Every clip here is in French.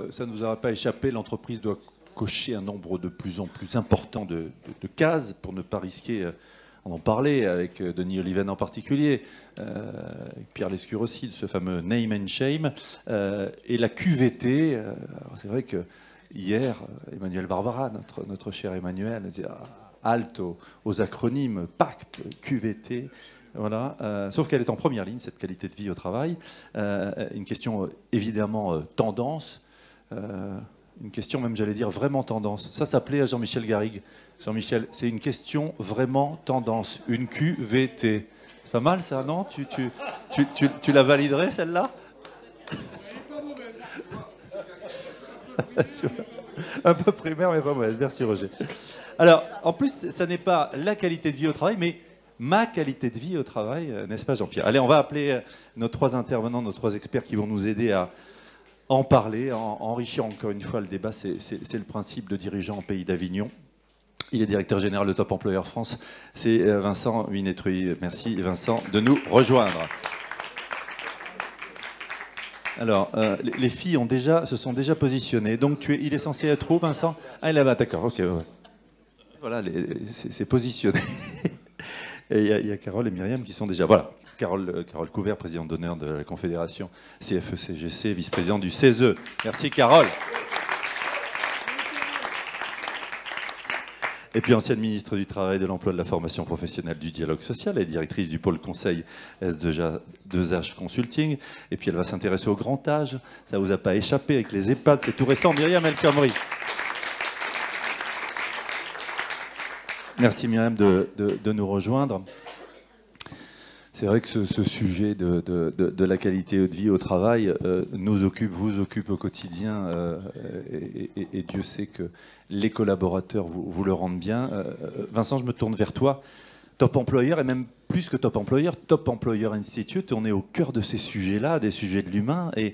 Ça ne vous aura pas échappé, l'entreprise doit cocher un nombre de plus en plus important de cases pour ne pas risquer, on en parlait avec Denis Oliven en particulier, avec Pierre Lescure aussi, de ce fameux name and shame, et la QVT. C'est vrai que hier, Emmanuel Barbara, notre cher Emmanuel, disait halte aux acronymes pacte, QVT. Voilà. Sauf qu'elle est en première ligne, cette qualité de vie au travail. Une question évidemment tendance. Une question même, j'allais dire, vraiment tendance. Ça s'appelait à Jean-Michel Garrigue. Jean-Michel, c'est une question vraiment tendance. Une QVT. C'est pas mal ça, non? Tu la validerais, celle-là? Un peu primaire, mais pas mauvaise. Merci, Roger. Alors, en plus, ça n'est pas la qualité de vie au travail, mais ma qualité de vie au travail, n'est-ce pas, Jean-Pierre? Allez, on va appeler nos trois intervenants, nos trois experts qui vont nous aider à en parler, enrichir encore une fois le débat. C'est le principe de dirigeant en pays d'Avignon. Il est directeur général de Top Employeur France. C'est Vincent Winetruy. Merci, Vincent, de nous rejoindre. Alors, les filles se sont déjà positionnées. Donc, il est censé être où, Vincent? Ah, il est là-bas, d'accord. Ok. Ouais. Voilà, c'est positionné. Et il y a Carole et Myriam qui sont déjà... Voilà, Carole Couvert, présidente d'honneur de la Confédération CFE-CGC, vice-présidente du CESE. Merci, Carole. Et puis ancienne ministre du Travail, de l'Emploi, de la Formation professionnelle, du Dialogue social et directrice du pôle conseil S2H Consulting. Et puis elle va s'intéresser au grand âge. Ça ne vous a pas échappé avec les EHPAD, c'est tout récent. Myriam El Khomri. Merci Myriam de nous rejoindre. C'est vrai que ce sujet de la qualité de vie au travail nous occupe, vous occupe au quotidien, et Dieu sait que les collaborateurs vous le rendent bien. Vincent, je me tourne vers toi. Top Employeur, et même plus que Top Employeur, Top Employer Institute, on est au cœur de ces sujets-là, des sujets de l'humain, et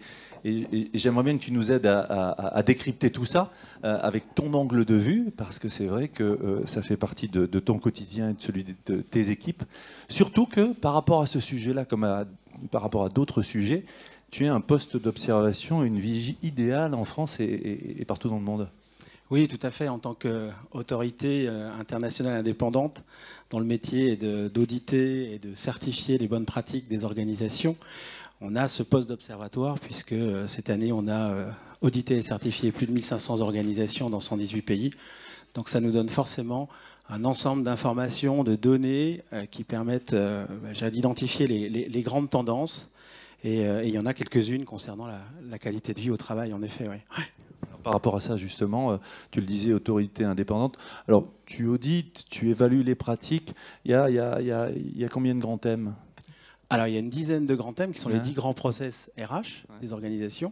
j'aimerais bien que tu nous aides à décrypter tout ça avec ton angle de vue, parce que c'est vrai que ça fait partie de ton quotidien et de celui de tes équipes. Surtout que par rapport à ce sujet-là, comme par rapport à d'autres sujets, tu as un poste d'observation, une vigie idéale en France et partout dans le monde. Oui, tout à fait. En tant qu'autorité internationale indépendante, dans le métier d'auditer et de certifier les bonnes pratiques des organisations, on a ce poste d'observatoire puisque cette année, on a audité et certifié plus de 1500 organisations dans 118 pays. Donc ça nous donne forcément un ensemble d'informations, de données qui permettent d'identifier les grandes tendances. Et il y en a quelques-unes concernant la qualité de vie au travail, en effet. Oui. Par rapport à ça, justement, tu le disais, autorité indépendante. Alors, tu audites, tu évalues les pratiques. Il y a combien de grands thèmes? Alors, il y a une dizaine de grands thèmes qui sont les 10 grands process RH des organisations.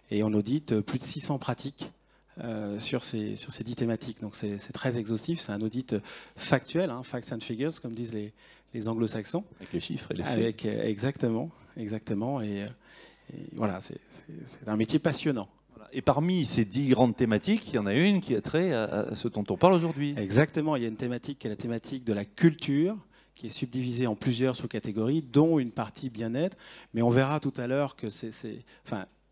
Et on audite plus de 600 pratiques sur ces 10 thématiques. Donc, c'est très exhaustif. C'est un audit factuel, facts and figures, comme disent les anglo-saxons. Avec les chiffres et les faits. Exactement. Et voilà, c'est un métier passionnant. Et parmi ces 10 grandes thématiques, il y en a une qui a trait à ce dont on parle aujourd'hui. Exactement, il y a une thématique qui est la thématique de la culture, qui est subdivisée en plusieurs sous-catégories, dont une partie bien-être. Mais on verra tout à l'heure que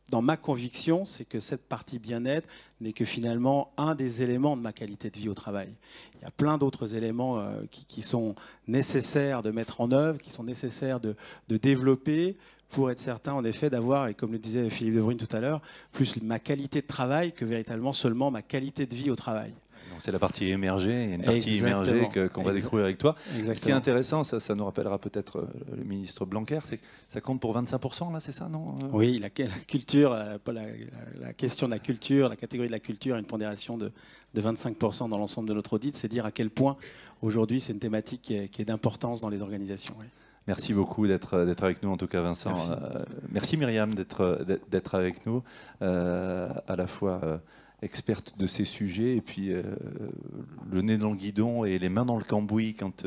dans ma conviction, c'est que cette partie bien-être n'est que finalement un des éléments de ma qualité de vie au travail. Il y a plein d'autres éléments qui sont nécessaires de mettre en œuvre, qui sont nécessaires de développer, pour être certain, en effet, d'avoir, et comme le disait Philippe De Bruyne tout à l'heure, plus ma qualité de travail que véritablement seulement ma qualité de vie au travail. C'est la partie émergée, une partie émergée qu'on va découvrir avec toi. Exactement. Ce qui est intéressant, ça nous rappellera peut-être le ministre Blanquer, c'est que ça compte pour 25%, là, c'est ça, non? Oui, la culture, la question de la culture, la catégorie de la culture a une pondération de 25% dans l'ensemble de notre audit. C'est dire à quel point, aujourd'hui, c'est une thématique qui est d'importance dans les organisations. Oui. Merci beaucoup d'être avec nous, en tout cas, Vincent. Merci Myriam d'être avec nous, à la fois experte de ces sujets, et puis le nez dans le guidon et les mains dans le cambouis quand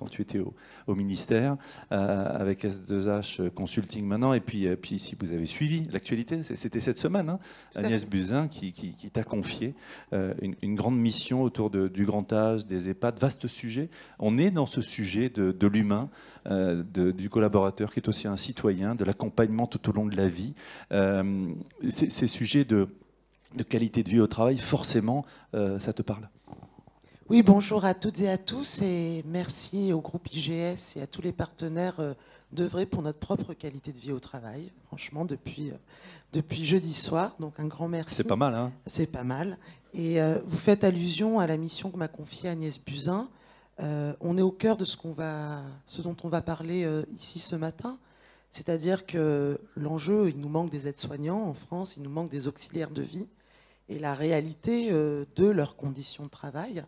tu étais au ministère, avec S2H Consulting maintenant, et puis si vous avez suivi l'actualité, c'était cette semaine, hein, Agnès Buzyn qui t'a confié une grande mission autour du grand âge, des EHPAD, vaste sujet. On est dans ce sujet de l'humain, du collaborateur qui est aussi un citoyen, de l'accompagnement tout au long de la vie. Ces sujets de qualité de vie au travail, forcément, ça te parle. Oui, bonjour à toutes et à tous, et merci au groupe IGS et à tous les partenaires d'œuvrer pour notre propre qualité de vie au travail, franchement, depuis jeudi soir, donc un grand merci. C'est pas mal, hein? C'est pas mal. Et vous faites allusion à la mission que m'a confiée Agnès Buzyn. On est au cœur de ce dont on va parler ici ce matin, c'est-à-dire que l'enjeu, il nous manque des aides-soignants en France, il nous manque des auxiliaires de vie, et la réalité de leurs conditions de travail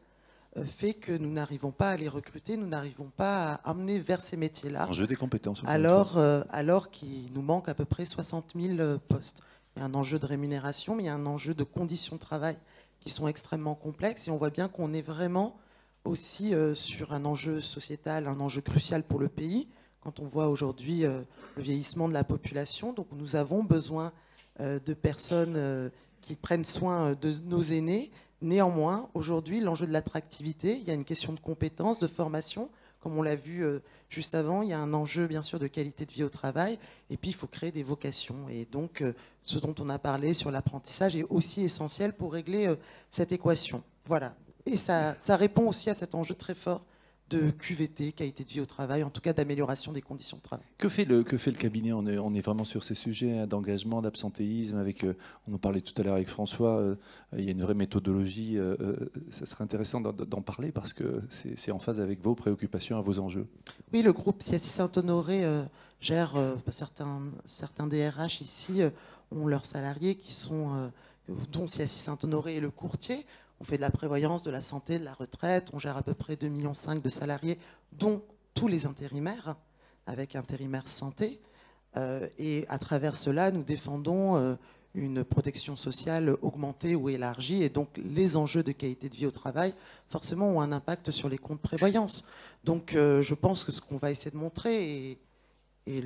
fait que nous n'arrivons pas à les recruter, nous n'arrivons pas à amener vers ces métiers-là. Enjeu des compétences. Alors qu'il nous manque à peu près 60 000 postes. Il y a un enjeu de rémunération, mais il y a un enjeu de conditions de travail qui sont extrêmement complexes. Et on voit bien qu'on est vraiment aussi sur un enjeu sociétal, un enjeu crucial pour le pays, quand on voit aujourd'hui le vieillissement de la population. Donc nous avons besoin de personnes qui prennent soin de nos aînés. Néanmoins, aujourd'hui, l'enjeu de l'attractivité, il y a une question de compétences, de formation, comme on l'a vu juste avant, il y a un enjeu bien sûr de qualité de vie au travail, et puis il faut créer des vocations. Et donc, ce dont on a parlé sur l'apprentissage est aussi essentiel pour régler cette équation. Voilà. Et ça répond aussi à cet enjeu très fort de QVT, qualité de vie au travail, en tout cas d'amélioration des conditions de travail. Que fait le cabinet? On est vraiment sur ces sujets d'engagement, d'absentéisme. On en parlait tout à l'heure avec François. Il y a une vraie méthodologie. Ça serait intéressant d'en parler parce que c'est en phase avec vos préoccupations et vos enjeux. Oui, le groupe CSI Saint-Honoré gère certains DRH ici ont leurs salariés dont CSI Saint-Honoré est le courtier. On fait de la prévoyance, de la santé, de la retraite. On gère à peu près 2,5 millions de salariés, dont tous les intérimaires, avec intérimaires santé. Et à travers cela, nous défendons une protection sociale augmentée ou élargie. Et donc, les enjeux de qualité de vie au travail, forcément, ont un impact sur les comptes prévoyance. Donc, je pense que ce qu'on va essayer de montrer, et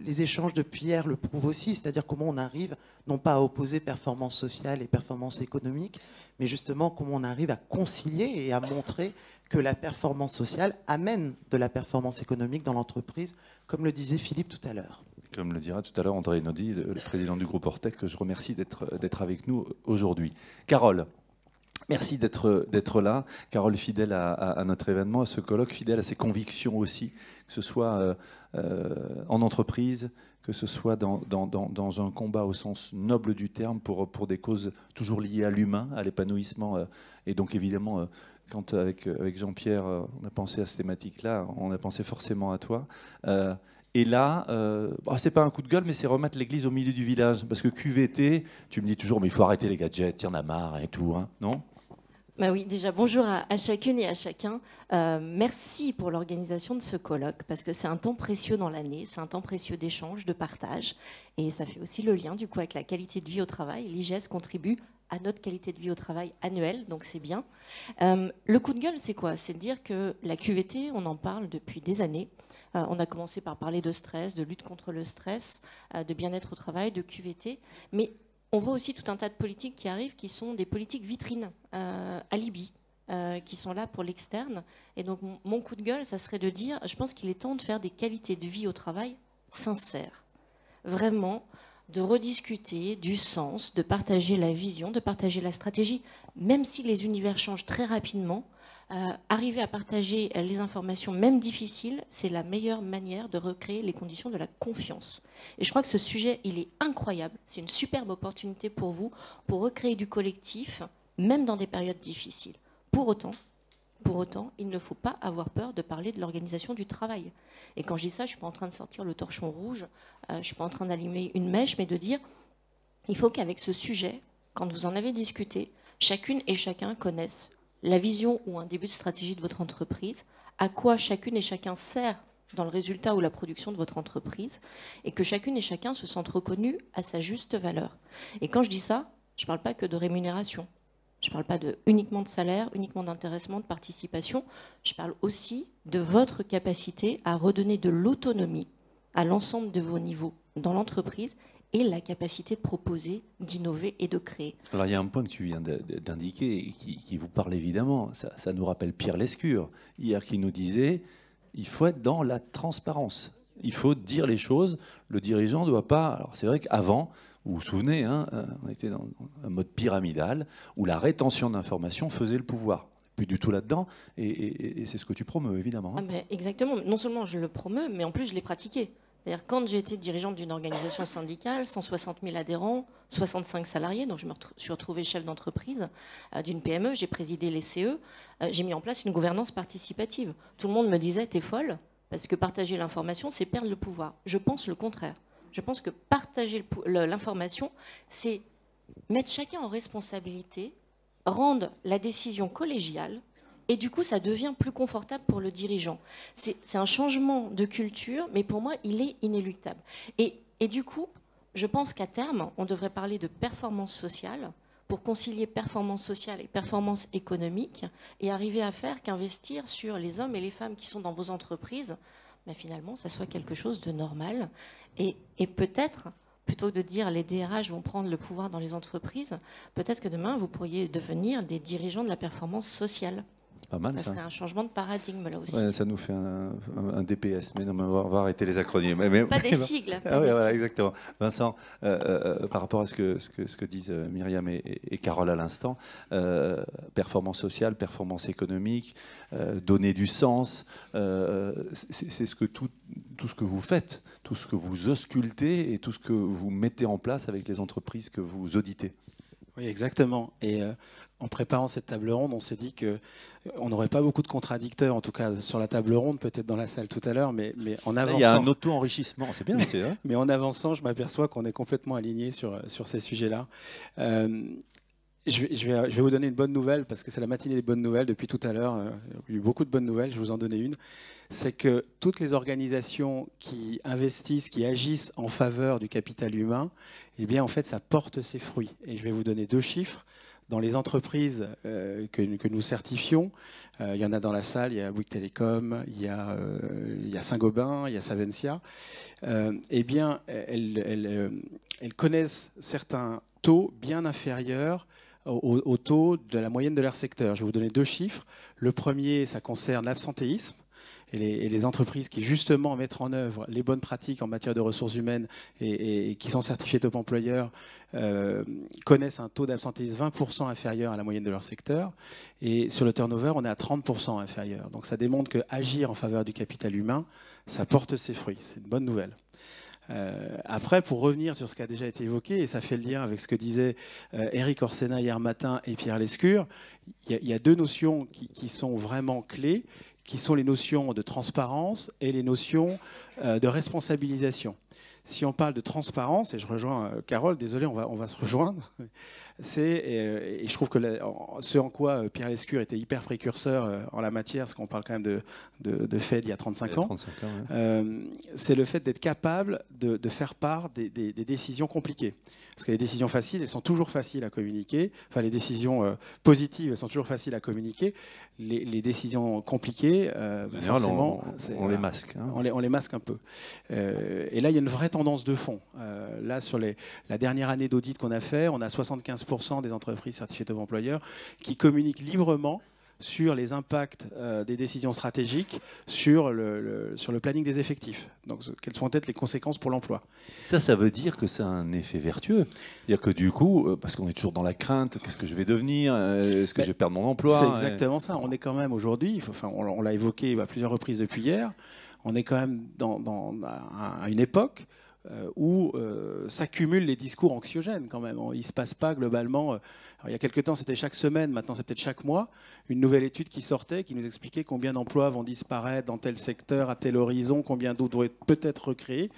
les échanges depuis hier le prouvent aussi, c'est-à-dire comment on arrive, non pas à opposer performance sociale et performance économique, mais justement comment on arrive à concilier et à montrer que la performance sociale amène de la performance économique dans l'entreprise, comme le disait Philippe tout à l'heure. Comme le dira tout à l'heure André Naudy, le président du groupe Ortec, que je remercie d'être avec nous aujourd'hui. Carole, merci d'être là. Carole, fidèle à notre événement, à ce colloque, fidèle à ses convictions aussi, que ce soit en entreprise, que ce soit dans un combat au sens noble du terme pour des causes toujours liées à l'humain, à l'épanouissement. Et donc évidemment, quand avec Jean-Pierre, on a pensé à cette thématique-là, on a pensé forcément à toi. Et là, c'est pas un coup de gueule, mais c'est remettre l'église au milieu du village. Parce que QVT, tu me dis toujours, mais il faut arrêter les gadgets, il y en a marre et tout, hein, non ? Bah oui, déjà bonjour à chacune et à chacun. Merci pour l'organisation de ce colloque, parce que c'est un temps précieux dans l'année, c'est un temps précieux d'échange, de partage, et ça fait aussi le lien du coup avec la qualité de vie au travail. L'IGS contribue à notre qualité de vie au travail annuelle, donc c'est bien. Le coup de gueule, c'est quoi? C'est de dire que la QVT, on en parle depuis des années. On a commencé par parler de stress, de lutte contre le stress, de bien-être au travail, de QVT, mais on voit aussi tout un tas de politiques qui arrivent, qui sont des politiques vitrines, alibi, qui sont là pour l'externe. Et donc mon coup de gueule, ça serait de dire, je pense qu'il est temps de faire des qualités de vie au travail sincères. Vraiment, de rediscuter du sens, de partager la vision, de partager la stratégie, même si les univers changent très rapidement. Arriver à partager les informations, même difficiles, c'est la meilleure manière de recréer les conditions de la confiance. Et je crois que ce sujet, il est incroyable. C'est une superbe opportunité pour vous, pour recréer du collectif, même dans des périodes difficiles. Pour autant, il ne faut pas avoir peur de parler de l'organisation du travail. Et quand je dis ça, je ne suis pas en train de sortir le torchon rouge, je ne suis pas en train d'allumer une mèche, mais de dire, il faut qu'avec ce sujet, quand vous en avez discuté, chacune et chacun connaissent la vision ou un début de stratégie de votre entreprise, à quoi chacune et chacun sert dans le résultat ou la production de votre entreprise, et que chacune et chacun se sentent reconnus à sa juste valeur. Et quand je dis ça, Je ne parle pas que de rémunération. Je ne parle pas uniquement de salaire, uniquement d'intéressement, de participation. Je parle aussi de votre capacité à redonner de l'autonomie à l'ensemble de vos niveaux dans l'entreprise et la capacité de proposer, d'innover et de créer. Alors il y a un point que tu viens d'indiquer et qui vous parle évidemment. Ça nous rappelle Pierre Lescure, hier, qui nous disait il faut être dans la transparence. Il faut dire les choses. Le dirigeant ne doit pas... Alors c'est vrai qu'avant... Vous vous souvenez, hein, on était dans un mode pyramidal où la rétention d'informations faisait le pouvoir. Plus du tout là-dedans, et c'est ce que tu promeus, évidemment. Hein. Ah ben, exactement. Non seulement je le promeus, mais en plus je l'ai pratiqué. C'est-à-dire quand j'ai été dirigeante d'une organisation syndicale, 160 000 adhérents, 65 salariés, donc je me suis retrouvée chef d'entreprise d'une PME, j'ai présidé les CE, j'ai mis en place une gouvernance participative. Tout le monde me disait « t'es folle », parce que partager l'information, c'est perdre le pouvoir. Je pense le contraire. Je pense que partager l'information, c'est mettre chacun en responsabilité, rendre la décision collégiale, et du coup, ça devient plus confortable pour le dirigeant. C'est un changement de culture, mais pour moi, il est inéluctable. Et du coup, je pense qu'à terme, on devrait parler de performance sociale pour concilier performance sociale et performance économique, et arriver à faire qu'investir sur les hommes et les femmes qui sont dans vos entreprises, mais finalement, ça soit quelque chose de normal. Et peut-être, plutôt que de dire les DRH vont prendre le pouvoir dans les entreprises, peut-être que demain, vous pourriez devenir des dirigeants de la performance sociale. Pas mal, ça serait un changement de paradigme, là aussi. Ouais, ça nous fait un DPS, mais non, mais on va arrêter les acronymes. Pas des sigles. Ah oui, voilà, exactement. Vincent, par rapport à ce que disent Myriam et Carole à l'instant, performance sociale, performance économique, donner du sens, c'est tout ce que vous faites, tout ce que vous auscultez et tout ce que vous mettez en place avec les entreprises que vous auditez. Oui, exactement. Et en préparant cette table ronde, on s'est dit qu'on n'aurait pas beaucoup de contradicteurs, en tout cas sur la table ronde, peut-être dans la salle tout à l'heure, mais en avançant... Il y a un auto-enrichissement, c'est bien. C'est vrai. Mais en avançant, je m'aperçois qu'on est complètement alignés sur ces sujets-là. Je vais vous donner une bonne nouvelle, parce que c'est la matinée des bonnes nouvelles depuis tout à l'heure. Il y a eu beaucoup de bonnes nouvelles, je vais vous en donner une. C'est que toutes les organisations qui investissent, qui agissent en faveur du capital humain, eh bien, en fait, ça porte ses fruits. Et je vais vous donner 2 chiffres. Dans les entreprises que nous certifions, il y en a dans la salle, il y a Bouygues Télécom, il y a Saint-Gobain, il y a Savencia. Eh bien, elles connaissent certains taux bien inférieurs au taux de la moyenne de leur secteur. Je vais vous donner 2 chiffres. Le premier, ça concerne l'absentéisme. Et les entreprises qui justement mettent en œuvre les bonnes pratiques en matière de ressources humaines et qui sont certifiées top employeur connaissent un taux d'absentéisme 20% inférieur à la moyenne de leur secteur. Et sur le turnover, on est à 30% inférieur. Donc ça démontre qu'agir en faveur du capital humain, ça porte ses fruits. C'est une bonne nouvelle. Après, pour revenir sur ce qui a déjà été évoqué, et ça fait le lien avec ce que disaient Éric Orsena hier matin et Pierre Lescure, il y a 2 notions qui sont vraiment clés, qui sont les notions de transparence et les notions de responsabilisation. Si on parle de transparence, et je rejoins Carole, désolé, on va se rejoindre, et je trouve que ce en quoi Pierre Lescure était hyper précurseur en la matière, parce qu'on parle quand même de faits d'il y a 35 ans, ouais. C'est le fait d'être capable de faire part des décisions compliquées. Parce que les décisions faciles, elles sont toujours faciles à communiquer. Enfin, les décisions positives, elles sont toujours faciles à communiquer. Les décisions compliquées, forcément, on les masque. Hein. On les masque un peu. Et là, il y a une vraie tendance de fond. Là, sur la dernière année d'audit qu'on a fait, on a 75% des entreprises certifiées top employeur qui communiquent librement sur les impacts des décisions stratégiques sur le planning des effectifs. Donc, quelles sont peut-être les conséquences pour l'emploi? Ça veut dire que c'est un effet vertueux. C'est-à-dire que du coup, parce qu'on est toujours dans la crainte, qu'est-ce que je vais devenir? Est-ce que je vais perdre mon emploi? C'est exactement ça. On est quand même aujourd'hui, on l'a évoqué à plusieurs reprises depuis hier, on est quand même à une époque où s'accumulent les discours anxiogènes quand même. Il ne se passe pas globalement... Alors, il y a quelques temps, c'était chaque semaine, maintenant c'est peut-être chaque mois, une nouvelle étude qui sortait, qui nous expliquait combien d'emplois vont disparaître dans tel secteur, à tel horizon, combien d'autres vont peut-être recréés.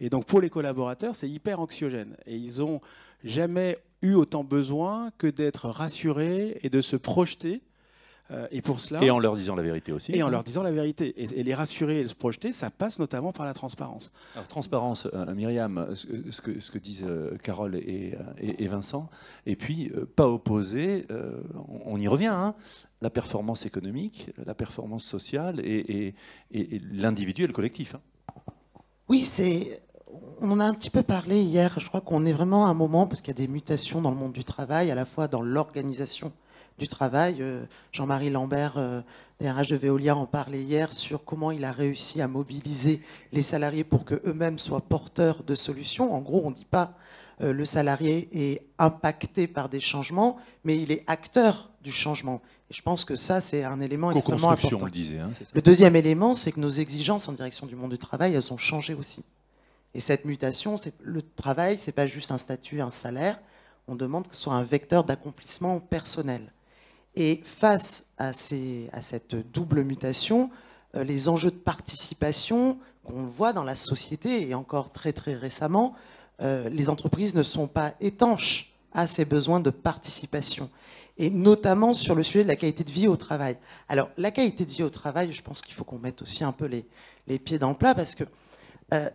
Et donc pour les collaborateurs, c'est hyper anxiogène. Et ils n'ont jamais eu autant besoin que d'être rassurés et de se projeter Et pour cela, Et en leur disant la vérité aussi. et en leur disant la vérité. Et les rassurer et se projeter, ça passe notamment par la transparence. Alors, transparence, Myriam, ce que disent Carole et Vincent, et puis pas opposer, on y revient, hein, la performance économique, la performance sociale et l'individu et le collectif. Hein. Oui, on en a un petit peu parlé hier. Je crois qu'on est vraiment à un moment, parce qu'il y a des mutations dans le monde du travail, à la fois dans l'organisation du travail. Jean-Marie Lambert, DRH de Veolia, en parlait hier sur comment il a réussi à mobiliser les salariés pour qu'eux-mêmes soient porteurs de solutions. En gros, on ne dit pas le salarié est impacté par des changements, mais il est acteur du changement. Et je pense que ça, c'est un élément extrêmement important. On le disait, hein, c'est ça. Le deuxième élément, c'est que nos exigences en direction du monde du travail, elles ont changé aussi. Et cette mutation, le travail, ce n'est pas juste un statut, un salaire. On demande que ce soit un vecteur d'accomplissement personnel. Et face à cette double mutation, les enjeux de participation qu'on voit dans la société, et encore très très récemment, les entreprises ne sont pas étanches à ces besoins de participation. Et notamment sur le sujet de la qualité de vie au travail. Alors, la qualité de vie au travail, je pense qu'il faut qu'on mette aussi un peu les pieds dans le plat, parce que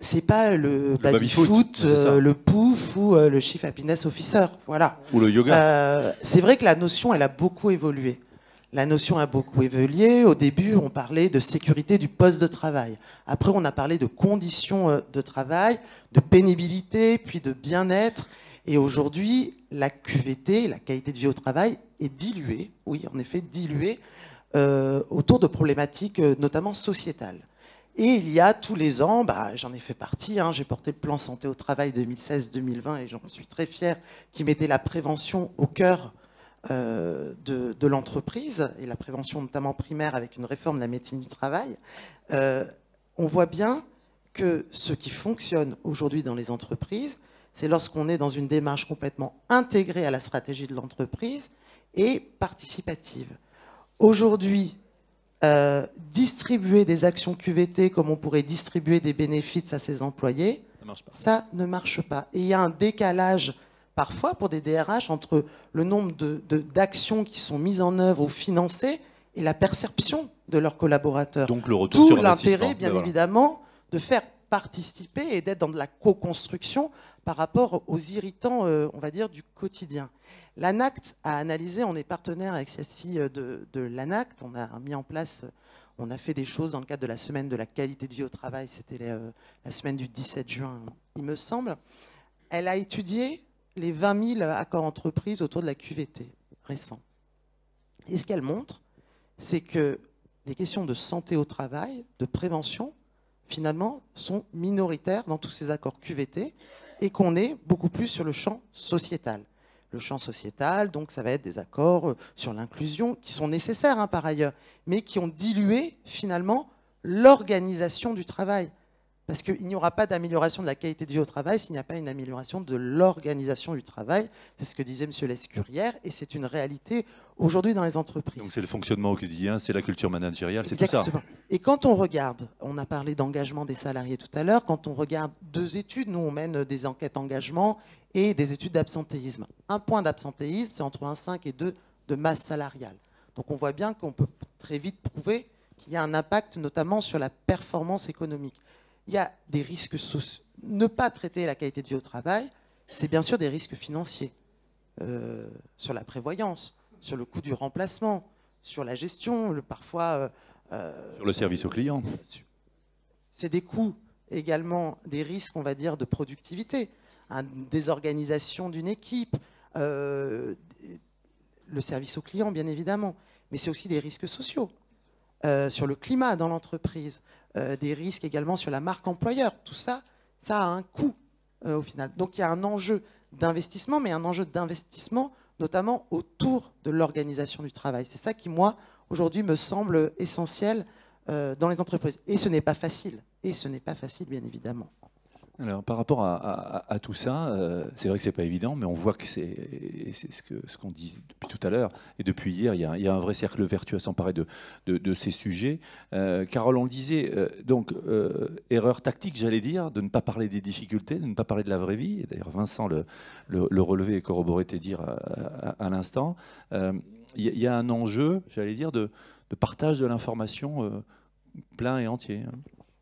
c'est pas le baby-foot, le pouf ou le Chief Happiness Officer. Voilà. Ou le yoga. C'est vrai que la notion, elle a beaucoup évolué. La notion a beaucoup évolué. Au début, on parlait de sécurité du poste de travail. Après, on a parlé de conditions de travail, de pénibilité, puis de bien-être. Et aujourd'hui, la QVT, la qualité de vie au travail, est diluée, oui, en effet, diluée, autour de problématiques notamment sociétales. Et il y a tous les ans, j'en ai fait partie, hein, j'ai porté le plan santé au travail 2016-2020 et j'en suis très fière, qui mettait la prévention au cœur de l'entreprise, et la prévention notamment primaire avec une réforme de la médecine du travail. On voit bien que ce qui fonctionne aujourd'hui dans les entreprises, c'est lorsqu'on est dans une démarche complètement intégrée à la stratégie de l'entreprise et participative. Aujourd'hui, distribuer des actions QVT comme on pourrait distribuer des bénéfices à ses employés, ça ne marche pas. Et il y a un décalage parfois pour des DRH entre le nombre d'actions qui sont mises en œuvre ou financées et la perception de leurs collaborateurs. Donc le retour sur investissement. D'où l'intérêt, bien évidemment, de faire participer et d'être dans de la co-construction par rapport aux irritants, on va dire, du quotidien. L'ANACT a analysé, on est partenaire avec CSI de l'ANACT, on a mis en place, on a fait des choses dans le cadre de la semaine de la qualité de vie au travail, c'était la semaine du 17 juin, il me semble. Elle a étudié les 20 000 accords entreprises autour de la QVT récents. Et ce qu'elle montre, c'est que les questions de santé au travail, de prévention, finalement, sont minoritaires dans tous ces accords QVT et qu'on est beaucoup plus sur le champ sociétal. Le champ sociétal, donc ça va être des accords sur l'inclusion qui sont nécessaires hein, par ailleurs, mais qui ont dilué finalement l'organisation du travail. Parce qu'il n'y aura pas d'amélioration de la qualité de vie au travail s'il n'y a pas une amélioration de l'organisation du travail. C'est ce que disait M. Lescure-hier, et c'est une réalité aujourd'hui dans les entreprises. Donc c'est le fonctionnement au quotidien, c'est la culture managériale, c'est tout ça. Et quand on regarde, on a parlé d'engagement des salariés tout à l'heure, quand on regarde 2 études, nous on mène des enquêtes engagement et des études d'absentéisme. Un point d'absentéisme, c'est entre 1,5 et 2 de masse salariale. Donc on voit bien qu'on peut très vite prouver qu'il y a un impact notamment sur la performance économique. Il y a des risques sociaux. Ne pas traiter la qualité de vie au travail, c'est bien sûr des risques financiers sur la prévoyance, sur le coût du remplacement, sur la gestion, parfois... sur le service aux clients. C'est des coûts également, des risques, on va dire, de productivité, désorganisation d'une équipe, le service aux clients, bien évidemment, mais c'est aussi des risques sociaux. Sur le climat dans l'entreprise, des risques également sur la marque employeur. Tout ça, ça a un coût au final. Donc il y a un enjeu d'investissement, mais un enjeu d'investissement notamment autour de l'organisation du travail. C'est ça qui, moi, aujourd'hui, me semble essentiel dans les entreprises. Et ce n'est pas facile. Et ce n'est pas facile, bien évidemment. Alors, par rapport à tout ça, c'est vrai que c'est pas évident, mais on voit que c'est ce qu'on dit depuis tout à l'heure et depuis hier. Il y a un vrai cercle vertueux à s'emparer de ces sujets. Carole, on le disait, donc erreur tactique, j'allais dire, de ne pas parler des difficultés, de ne pas parler de la vraie vie. Et d'ailleurs, Vincent le relevait et corroborait tes dires à l'instant. il y a un enjeu, j'allais dire, de partage de l'information plein et entier.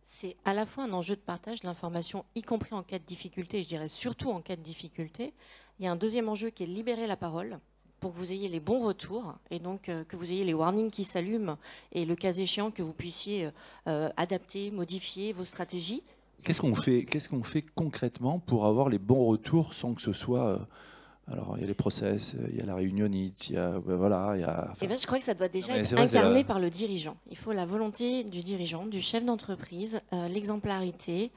C'est à la fois un enjeu de partage de l'information, y compris en cas de difficulté, et je dirais surtout en cas de difficulté. Il y a un deuxième enjeu qui est libérer la parole pour que vous ayez les bons retours et donc que vous ayez les warnings qui s'allument et le cas échéant que vous puissiez adapter, modifier vos stratégies. Qu'est-ce qu'on fait concrètement pour avoir les bons retours sans que ce soit... alors, il y a les process, il y a la réunionnite, il y a... voilà, il y a... Eh ben, je crois que ça doit déjà mais être c'est vrai que incarné par le dirigeant. Il faut la volonté du dirigeant, du chef d'entreprise, l'exemplarité,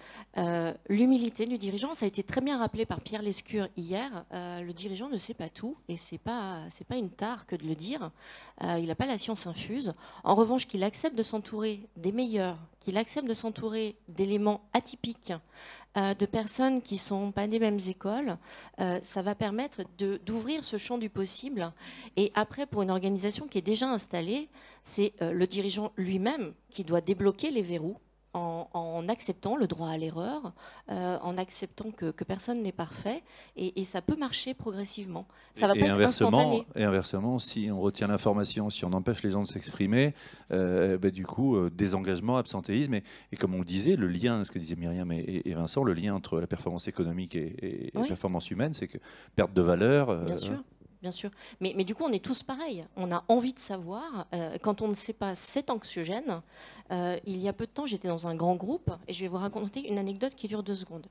l'humilité du dirigeant. Ça a été très bien rappelé par Pierre Lescure hier. Le dirigeant ne sait pas tout et c'est pas une tare que de le dire. Il n'a pas la science infuse. En revanche, qu'il accepte de s'entourer des meilleurs, qu'il accepte de s'entourer d'éléments atypiques, de personnes qui ne sont pas des mêmes écoles, ça va permettre d'ouvrir ce champ du possible. Et après, pour une organisation qui est déjà installée, c'est le dirigeant lui-même qui doit débloquer les verrous en acceptant le droit à l'erreur, en acceptant que personne n'est parfait. Et ça peut marcher progressivement. Ça va pas être instantané. Et inversement, si on retient l'information, si on empêche les gens de s'exprimer, du coup, désengagement, absentéisme. Et comme on le disait, le lien, ce que disaient Myriam et Vincent, le lien entre la performance économique et la performance humaine, c'est que perte de valeur... Bien sûr. Bien sûr. Mais du coup, on est tous pareils. On a envie de savoir. Quand on ne sait pas, c'est anxiogène. Il y a peu de temps, j'étais dans un grand groupe et je vais vous raconter une anecdote qui dure 2 secondes.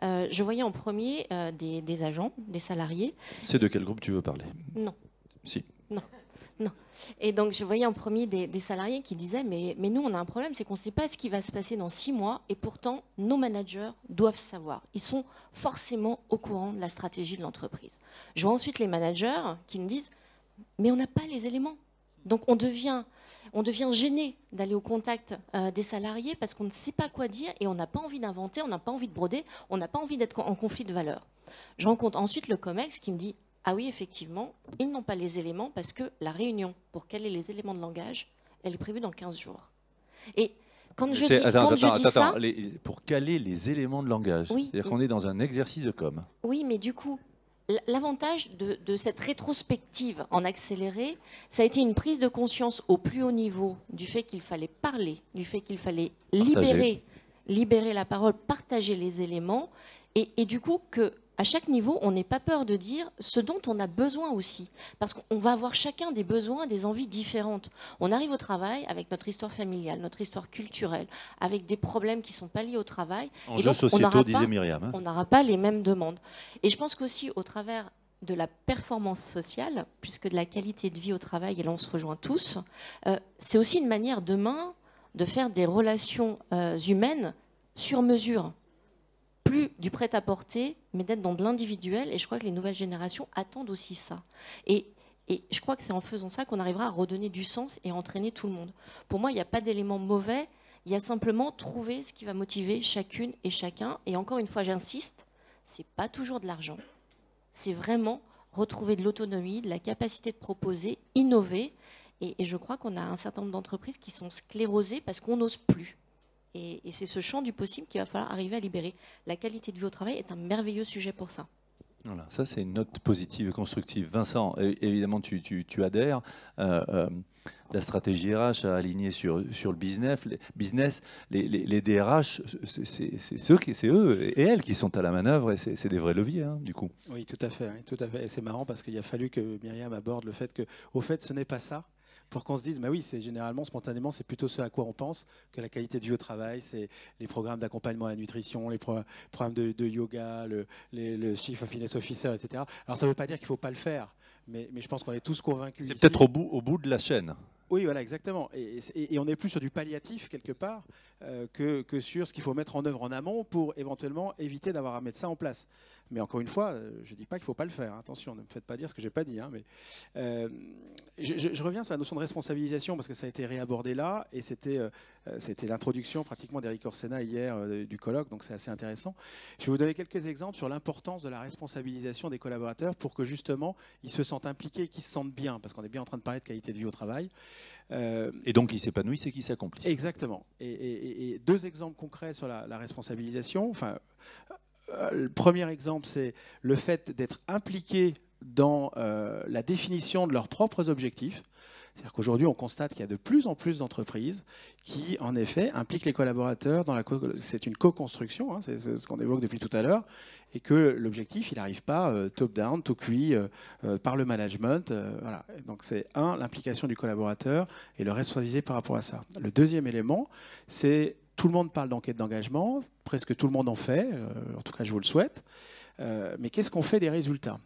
Je voyais en premier des agents, des salariés. C'est de quel groupe tu veux parler? Non. Si. Non. Non. Et donc, je voyais en premier des salariés qui disaient mais nous, on a un problème, c'est qu'on ne sait pas ce qui va se passer dans 6 mois et pourtant, nos managers doivent savoir. Ils sont forcément au courant de la stratégie de l'entreprise. Je vois ensuite les managers qui me disent mais on n'a pas les éléments. Donc, on devient gêné d'aller au contact des salariés parce qu'on ne sait pas quoi dire et on n'a pas envie d'inventer, on n'a pas envie de broder, on n'a pas envie d'être en conflit de valeurs. Je rencontre ensuite le COMEX qui me dit ah oui, effectivement, ils n'ont pas les éléments parce que la réunion pour caler les éléments de langage, elle est prévue dans 15 jours. Et quand je dis ça... Pour caler les éléments de langage, oui, c'est-à-dire qu'on est dans un exercice de com. Oui, mais du coup, l'avantage de cette rétrospective en accéléré, ça a été une prise de conscience au plus haut niveau du fait qu'il fallait parler, du fait qu'il fallait libérer la parole, partager les éléments, et du coup à chaque niveau, on n'ait pas peur de dire ce dont on a besoin aussi. Parce qu'on va avoir chacun des besoins, des envies différentes. On arrive au travail avec notre histoire familiale, notre histoire culturelle, avec des problèmes qui ne sont pas liés au travail. Enjeux sociétaux, disait Myriam. On n'aura pas les mêmes demandes. Et je pense qu'aussi, au travers de la performance sociale, puisque de la qualité de vie au travail, et là on se rejoint tous, c'est aussi une manière demain de faire des relations humaines sur mesure. Plus du prêt-à-porter, mais d'être dans de l'individuel. Et je crois que les nouvelles générations attendent aussi ça. Et je crois que c'est en faisant ça qu'on arrivera à redonner du sens et à entraîner tout le monde. Pour moi, il n'y a pas d'élément mauvais. Il y a simplement trouver ce qui va motiver chacune et chacun. Et encore une fois, j'insiste, c'est pas toujours de l'argent. C'est vraiment retrouver de l'autonomie, de la capacité de proposer, innover. Et je crois qu'on a un certain nombre d'entreprises qui sont sclérosées parce qu'on n'ose plus. Et c'est ce champ du possible qu'il va falloir arriver à libérer. La qualité de vie au travail est un merveilleux sujet pour ça. Voilà, ça c'est une note positive et constructive. Vincent, évidemment tu adhères. La stratégie RH a aligné sur le business. Les DRH, c'est eux et elles qui sont à la manœuvre et c'est des vrais leviers, hein, du coup. Oui, tout à fait. Tout à fait. Et c'est marrant parce qu'il a fallu que Myriam aborde le fait que, au fait, ce n'est pas ça. Pour qu'on se dise, bah oui, c'est généralement, spontanément, c'est plutôt ce à quoi on pense, que la qualité de vie au travail, c'est les programmes d'accompagnement à la nutrition, les programmes de yoga, le Chief Happiness Officer, etc. Alors ça ne veut pas dire qu'il ne faut pas le faire, mais je pense qu'on est tous convaincus. C'est peut-être au bout de la chaîne. Oui, voilà, exactement. Et on est plus sur du palliatif, quelque part, que sur ce qu'il faut mettre en œuvre en amont pour éventuellement éviter d'avoir à mettre ça en place. Mais encore une fois, je ne dis pas qu'il ne faut pas le faire. Attention, ne me faites pas dire ce que je n'ai pas dit. Hein, mais je reviens sur la notion de responsabilisation parce que ça a été réabordé là et c'était l'introduction pratiquement d'Eric Orsena hier du colloque, donc c'est assez intéressant. Je vais vous donner quelques exemples sur l'importance de la responsabilisation des collaborateurs pour que justement ils se sentent impliqués et qu'ils se sentent bien, parce qu'on est bien en train de parler de qualité de vie au travail. Et donc ils s'épanouissent et qu'ils s'accomplissent. Exactement. Et 2 exemples concrets sur la responsabilisation. Enfin, le premier exemple, c'est le fait d'être impliqué dans la définition de leurs propres objectifs. C'est-à-dire qu'aujourd'hui, on constate qu'il y a de plus en plus d'entreprises qui, en effet, impliquent les collaborateurs dans c'est une co-construction, hein, c'est ce qu'on évoque depuis tout à l'heure, et que l'objectif, il n'arrive pas top-down, tout cuit, par le management. Voilà. Donc c'est l'implication du collaborateur et le responsabiliser par rapport à ça. Le deuxième élément, c'est tout le monde parle d'enquête d'engagement, presque tout le monde en fait, en tout cas je vous le souhaite, mais qu'est-ce qu'on fait des résultats?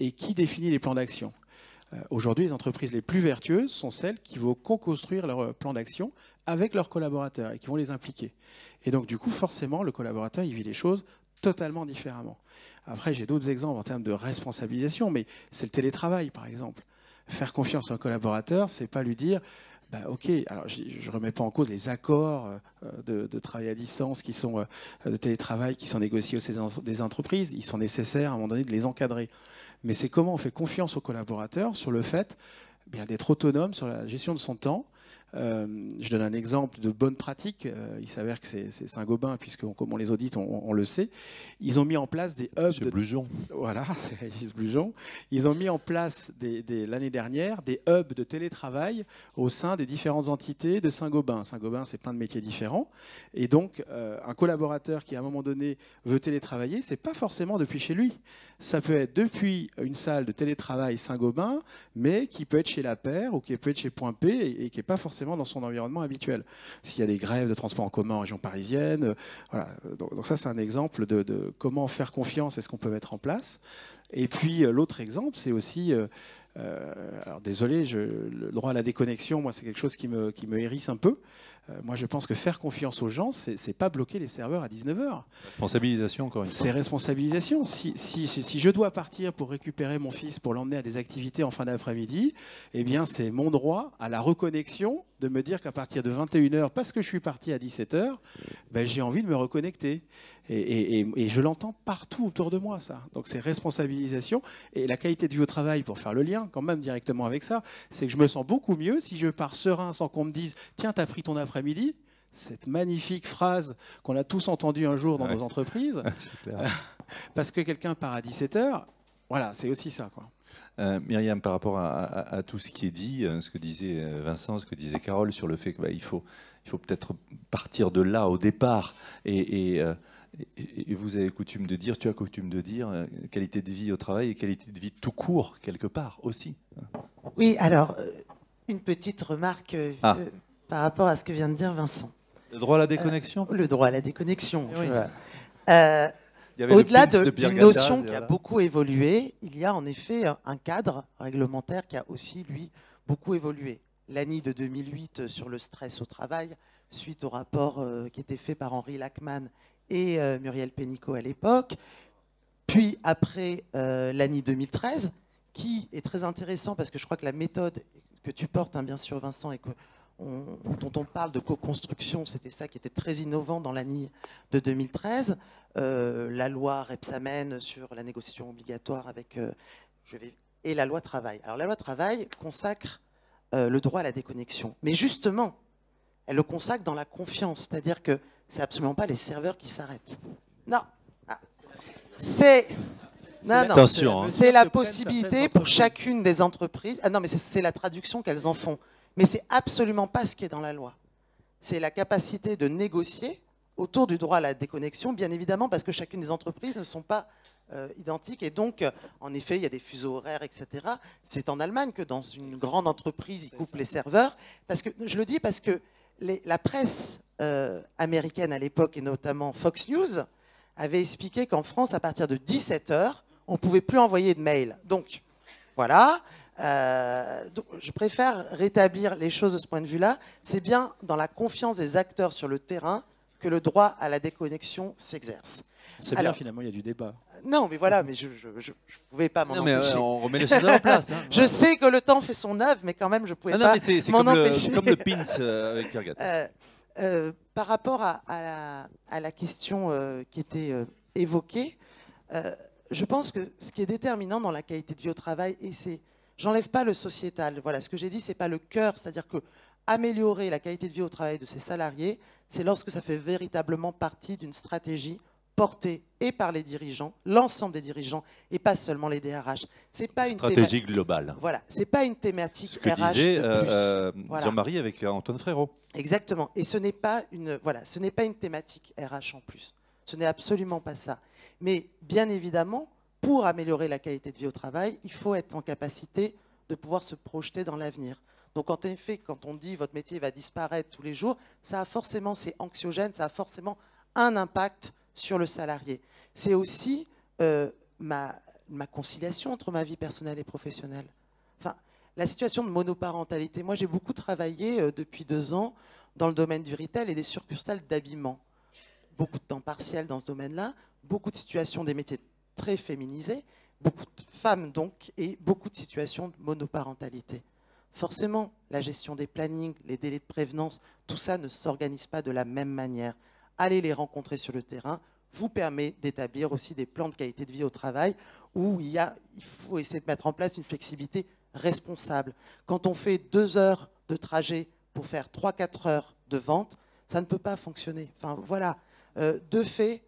Et qui définit les plans d'action? Aujourd'hui, les entreprises les plus vertueuses sont celles qui vont co-construire leur plan d'action avec leurs collaborateurs et qui vont les impliquer. Et donc, du coup, forcément, le collaborateur, il vit les choses totalement différemment. Après, j'ai d'autres exemples en termes de responsabilisation, mais c'est le télétravail, par exemple. Faire confiance à un collaborateur, c'est pas lui dire bah, OK, alors je ne remets pas en cause les accords de travail à distance qui sont de télétravail qui sont négociés au sein des entreprises. Ils sont nécessaires à un moment donné de les encadrer. Mais c'est comment on fait confiance aux collaborateurs sur le fait d'être autonome sur la gestion de son temps. Je donne un exemple de bonne pratique. Il s'avère que c'est Saint-Gobain, puisque comme on les audite, on le sait. Ils ont mis en place des hubs. Blujon. Voilà, c'est Régis Blujon. Ils ont mis en place l'année dernière des hubs de télétravail au sein des différentes entités de Saint-Gobain. Saint-Gobain, c'est plein de métiers différents. Et donc, un collaborateur qui, à un moment donné, veut télétravailler, c'est pas forcément depuis chez lui. Ça peut être depuis une salle de télétravail Saint-Gobain, mais qui peut être chez La Paire ou qui peut être chez Point P et qui n'est pas forcément dans son environnement habituel. S'il y a des grèves de transport en commun en région parisienne, voilà. Donc ça, c'est un exemple de comment faire confiance et ce qu'on peut mettre en place. Et puis l'autre exemple, c'est aussi, alors désolé, le droit à la déconnexion, moi, c'est quelque chose qui me hérisse un peu. Moi, je pense que faire confiance aux gens, c'est pas bloquer les serveurs à 19h. Responsabilisation, encore une fois. C'est responsabilisation. Si je dois partir pour récupérer mon fils, pour l'emmener à des activités en fin d'après-midi, eh bien, c'est mon droit à la reconnexion de me dire qu'à partir de 21h, parce que je suis parti à 17h, ben, j'ai envie de me reconnecter. Et je l'entends partout autour de moi, ça. Donc, c'est responsabilisation. Et la qualité de vie au travail, pour faire le lien quand même directement avec ça, c'est que je me sens beaucoup mieux si je pars serein sans qu'on me dise « Tiens, t'as pris ton après-midi ?» Cette magnifique phrase qu'on a tous entendue un jour dans nos entreprises. Parce que quelqu'un part à 17h, voilà, c'est aussi ça, quoi. Myriam, par rapport à tout ce qui est dit, ce que disait Vincent, ce que disait Carole sur le fait qu'il faut peut-être partir de là au départ et vous avez coutume de dire, tu as coutume de dire, qualité de vie au travail et qualité de vie tout court, quelque part aussi. Oui, alors, une petite remarque par rapport à ce que vient de dire Vincent. Le droit à la déconnexion Le droit à la déconnexion. Oui. Au-delà d'une notion qui a beaucoup évolué, il y a en effet un cadre réglementaire qui a aussi, lui, beaucoup évolué. L'ANI de 2008 sur le stress au travail, suite au rapport qui était fait par Henri Lachmann et Muriel Pénicaud à l'époque. Puis après l'ANI 2013, qui est très intéressant parce que je crois que la méthode que tu portes, hein, bien sûr Vincent, et dont on parle de co-construction, c'était ça qui était très innovant dans l'ANI de 2013. La loi Rebsamen sur la négociation obligatoire et la loi travail. Alors la loi travail consacre le droit à la déconnexion. Mais justement, elle le consacre dans la confiance. C'est-à-dire que c'est absolument pas les serveurs qui s'arrêtent. Non. C'est la possibilité pour chacune des entreprises. Ah non, mais c'est la traduction qu'elles en font. Mais c'est absolument pas ce qui est dans la loi. C'est la capacité de négocier autour du droit à la déconnexion, bien évidemment, parce que chacune des entreprises ne sont pas identiques. Et donc, en effet, il y a des fuseaux horaires, etc. C'est en Allemagne que dans une grande entreprise, ils coupent les serveurs. Parce que, je le dis parce que la presse américaine à l'époque, et notamment Fox News, avait expliqué qu'en France, à partir de 17h, on ne pouvait plus envoyer de mails. Donc, voilà. Donc, je préfère rétablir les choses de ce point de vue-là. C'est bien dans la confiance des acteurs sur le terrain que le droit à la déconnexion s'exerce. C'est bien, finalement, il y a du débat. Non, mais voilà, mais je ne pouvais pas m'en empêcher. On remet les choses à leur place. Hein. Je sais que le temps fait son œuvre, mais quand même, je ne pouvais pas m'en empêcher. C'est comme le pins avec Pierre Gattaz. Par rapport à la question qui était évoquée, je pense que ce qui est déterminant dans la qualité de vie au travail, et c'est, j'enlève pas le sociétal, voilà, ce que j'ai dit, c'est pas le cœur, c'est-à-dire que améliorer la qualité de vie au travail de ses salariés, c'est lorsque ça fait véritablement partie d'une stratégie portée et par les dirigeants, l'ensemble des dirigeants, et pas seulement les DRH. C'est pas une stratégie globale. Voilà, c'est pas une thématique Ce que RH disait de plus. Voilà. Jean-Marie avec Antoine Frérot. Exactement. Et ce n'est pas une thématique RH en plus. Ce n'est absolument pas ça. Mais bien évidemment, pour améliorer la qualité de vie au travail, il faut être en capacité de pouvoir se projeter dans l'avenir. Donc en effet, quand on dit votre métier va disparaître tous les jours, ça a forcément, c'est anxiogène, ça a forcément un impact sur le salarié. C'est aussi ma conciliation entre ma vie personnelle et professionnelle. Enfin, la situation de monoparentalité. Moi, j'ai beaucoup travaillé depuis 2 ans dans le domaine du retail et des succursales d'habillement. Beaucoup de temps partiel dans ce domaine-là, beaucoup de situations des métiers très féminisés, beaucoup de femmes donc, et beaucoup de situations de monoparentalité. Forcément, la gestion des plannings, les délais de prévenance, tout ça ne s'organise pas de la même manière. Allez les rencontrer sur le terrain vous permet d'établir aussi des plans de qualité de vie au travail où il faut essayer de mettre en place une flexibilité responsable. Quand on fait 2 heures de trajet pour faire 3-4 heures de vente, ça ne peut pas fonctionner. Enfin, voilà. De fait,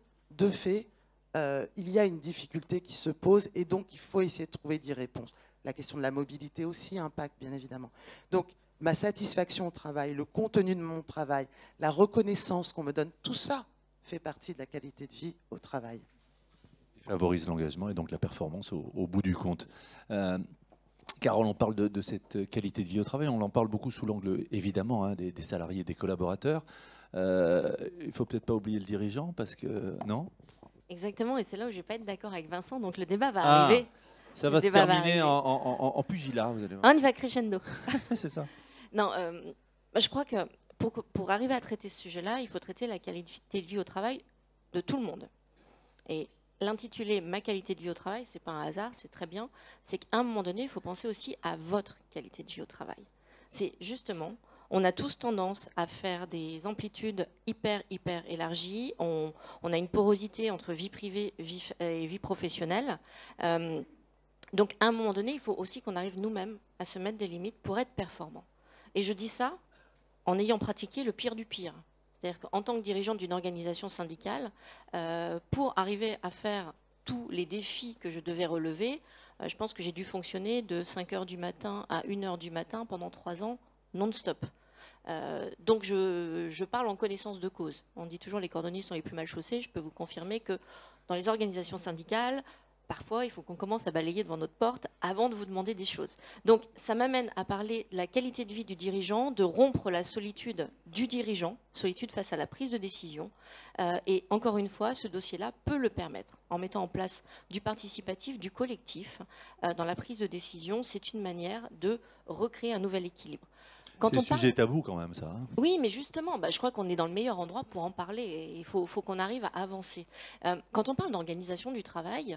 il y a une difficulté qui se pose et donc il faut essayer de trouver des réponses. La question de la mobilité aussi impacte, bien évidemment. Donc, ma satisfaction au travail, le contenu de mon travail, la reconnaissance qu'on me donne, tout ça fait partie de la qualité de vie au travail. Il favorise l'engagement et donc la performance au bout du compte. Carole, on parle de cette qualité de vie au travail, on en parle beaucoup sous l'angle, évidemment, des salariés, des collaborateurs. Il ne faut peut-être pas oublier le dirigeant, parce que... Non ? Exactement, et c'est là où je ne vais pas être d'accord avec Vincent, donc le débat va arriver. Ça va se terminer en pugilat, vous allez voir. On y va crescendo. C'est ça. Non, je crois que pour arriver à traiter ce sujet-là, il faut traiter la qualité de vie au travail de tout le monde. Et l'intitulé « Ma qualité de vie au travail », ce n'est pas un hasard, c'est très bien. C'est qu'à un moment donné, il faut penser aussi à votre qualité de vie au travail. C'est justement, on a tous tendance à faire des amplitudes hyper élargies. On a une porosité entre vie privée et vie professionnelle. Donc, à un moment donné, il faut aussi qu'on arrive nous-mêmes à se mettre des limites pour être performants. Et je dis ça en ayant pratiqué le pire du pire. C'est-à-dire qu'en tant que dirigeante d'une organisation syndicale, pour arriver à faire tous les défis que je devais relever, je pense que j'ai dû fonctionner de 5h du matin à 1h du matin pendant 3 ans, non-stop. Donc je parle en connaissance de cause. On dit toujours les cordonniers sont les plus mal chaussés. Je peux vous confirmer que dans les organisations syndicales, parfois, il faut qu'on commence à balayer devant notre porte avant de vous demander des choses. Donc, ça m'amène à parler de la qualité de vie du dirigeant, de rompre la solitude du dirigeant, solitude face à la prise de décision. Et encore une fois, ce dossier-là peut le permettre. En mettant en place du participatif, du collectif, dans la prise de décision, c'est une manière de recréer un nouvel équilibre. C'est un sujet tabou quand même, ça. Hein. Oui, mais justement, je crois qu'on est dans le meilleur endroit pour en parler. Et il faut qu'on arrive à avancer. Quand on parle d'organisation du travail,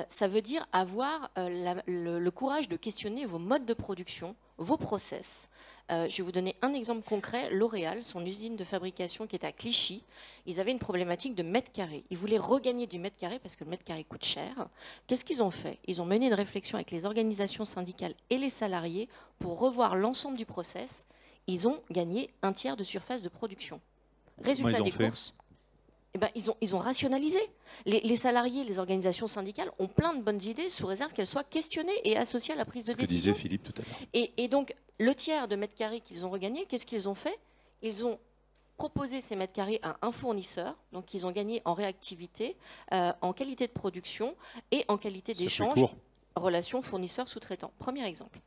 ça veut dire avoir le courage de questionner vos modes de production, vos process. Je vais vous donner un exemple concret. L'Oréal, son usine de fabrication qui est à Clichy, ils avaient une problématique de mètre carré. Ils voulaient regagner du mètre carré parce que le mètre carré coûte cher. Qu'est-ce qu'ils ont fait? Ils ont mené une réflexion avec les organisations syndicales et les salariés pour revoir l'ensemble du process. Ils ont gagné 1/3 de surface de production. Résultat des courses, ils ont rationalisé. Les salariés, les organisations syndicales ont plein de bonnes idées sous réserve qu'elles soient questionnées et associées à la prise de décision. Ce que disait Philippe tout à l'heure. Et donc, le tiers de mètres carrés qu'ils ont regagné, qu'est-ce qu'ils ont fait? Ils ont proposé ces mètres carrés à un fournisseur. Donc, ils ont gagné en réactivité, en qualité de production et en qualité d'échange, relation fournisseur-sous-traitant. Premier exemple.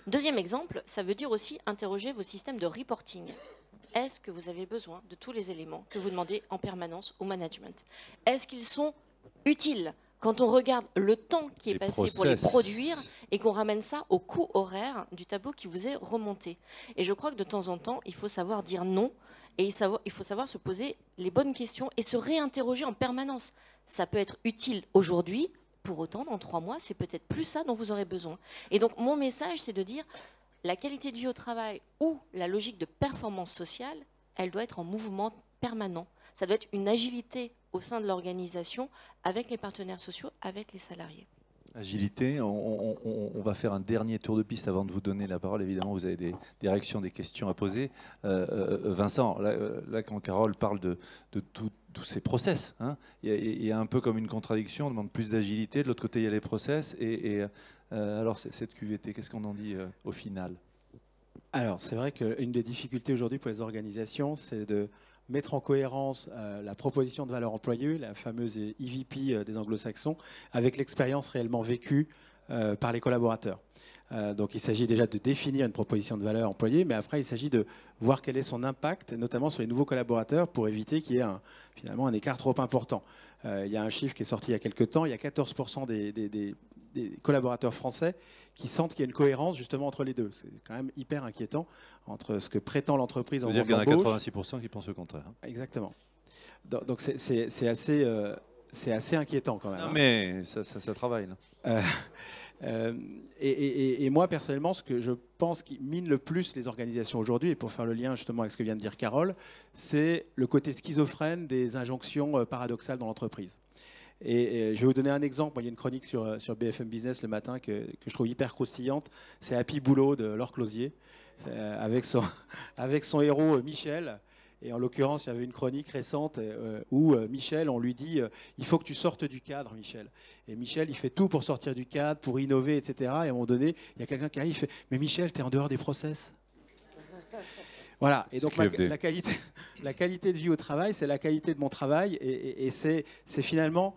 Deuxième exemple, ça veut dire aussi interroger vos systèmes de reporting. Est-ce que vous avez besoin de tous les éléments que vous demandez en permanence au management? Est-ce qu'ils sont utiles quand on regarde le temps qui est passé pour les produire et qu'on ramène ça au coût horaire du tableau qui vous est remonté? Et je crois que de temps en temps, il faut savoir dire non et il faut savoir se poser les bonnes questions et se réinterroger en permanence. Ça peut être utile aujourd'hui, pour autant, dans 3 mois, c'est peut-être plus ça dont vous aurez besoin. Et donc, mon message, c'est de dire la qualité de vie au travail ou la logique de performance sociale, elle doit être en mouvement permanent. Ça doit être une agilité au sein de l'organisation avec les partenaires sociaux, avec les salariés. Agilité, on va faire un dernier tour de piste avant de vous donner la parole. Évidemment, vous avez des réactions, des questions à poser. Vincent, là, quand Carole parle de tous ces process, hein, il y a un peu comme une contradiction, on demande plus d'agilité, de l'autre côté il y a les process. Alors cette QVT, qu'est-ce qu'on en dit au final? Alors c'est vrai qu'une des difficultés aujourd'hui pour les organisations, c'est de mettre en cohérence la proposition de valeur employée, la fameuse EVP des anglo-saxons, avec l'expérience réellement vécue par les collaborateurs. Donc il s'agit déjà de définir une proposition de valeur employée, mais après il s'agit de voir quel est son impact, notamment sur les nouveaux collaborateurs, pour éviter qu'il y ait finalement un écart trop important. Il y a un chiffre qui est sorti il y a quelques temps, il y a 14% des collaborateurs français qui sentent qu'il y a une cohérence justement entre les deux. C'est quand même hyper inquiétant entre ce que prétend l'entreprise en C'est-à-dire termes qu'il y en d'embauche. a 86% qui pensent le contraire. Exactement. Donc c'est assez inquiétant quand même. Non, mais ça travaille. Là. Et moi, personnellement, ce que je pense qui mine le plus les organisations aujourd'hui, et pour faire le lien justement avec ce que vient de dire Carole, c'est le côté schizophrène des injonctions paradoxales dans l'entreprise. Et je vais vous donner un exemple. Moi, il y a une chronique sur BFM Business le matin que je trouve hyper croustillante. C'est Happy Boulot de Laure Closier, avec son héros Michel. Et en l'occurrence, il y avait une chronique récente où Michel, on lui dit il faut que tu sortes du cadre, Michel. Et Michel, il fait tout pour sortir du cadre, pour innover, etc. Et à un moment donné, il y a quelqu'un qui arrive, il fait mais Michel, tu es en dehors des process. Voilà. Et donc la qualité de vie au travail, c'est la qualité de mon travail. Et c'est finalement,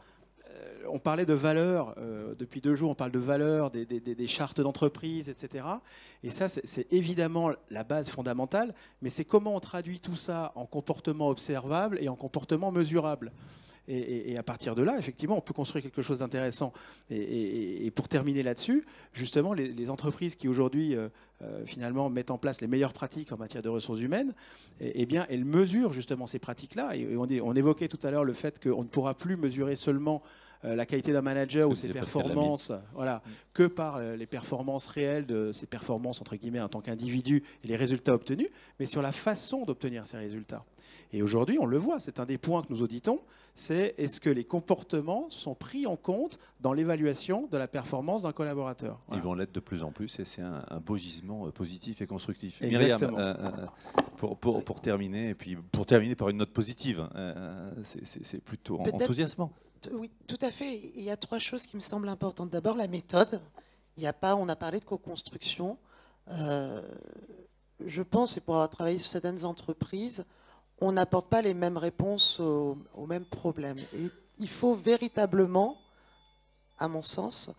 on parlait de valeurs, depuis 2 jours, on parle de valeurs, des chartes d'entreprise, etc. Et ça, c'est évidemment la base fondamentale, mais c'est comment on traduit tout ça en comportement observable et en comportement mesurable. Et à partir de là, effectivement, on peut construire quelque chose d'intéressant. Et pour terminer là-dessus, justement, les entreprises qui aujourd'hui, finalement, mettent en place les meilleures pratiques en matière de ressources humaines, eh bien, elles mesurent justement ces pratiques-là. Et on évoquait tout à l'heure le fait qu'on ne pourra plus mesurer seulement la qualité d'un manager ou ses performances, voilà, que par les performances réelles de ses performances entre guillemets en tant qu'individu et les résultats obtenus, mais sur la façon d'obtenir ces résultats. Et aujourd'hui, on le voit, c'est un des points que nous auditons, c'est est-ce que les comportements sont pris en compte dans l'évaluation de la performance d'un collaborateur. Voilà. Ils vont l'être de plus en plus et c'est un beau gisement positif et constructif. Exactement. Myriam, pour terminer, et puis pour terminer par une note positive, c'est plutôt enthousiasmant. Oui, tout à fait. Il y a 3 choses qui me semblent importantes. D'abord, la méthode. On a parlé de co-construction. Je pense, et pour avoir travaillé sur certaines entreprises, on n'apporte pas les mêmes réponses aux mêmes problèmes. Et il faut véritablement, à mon sens,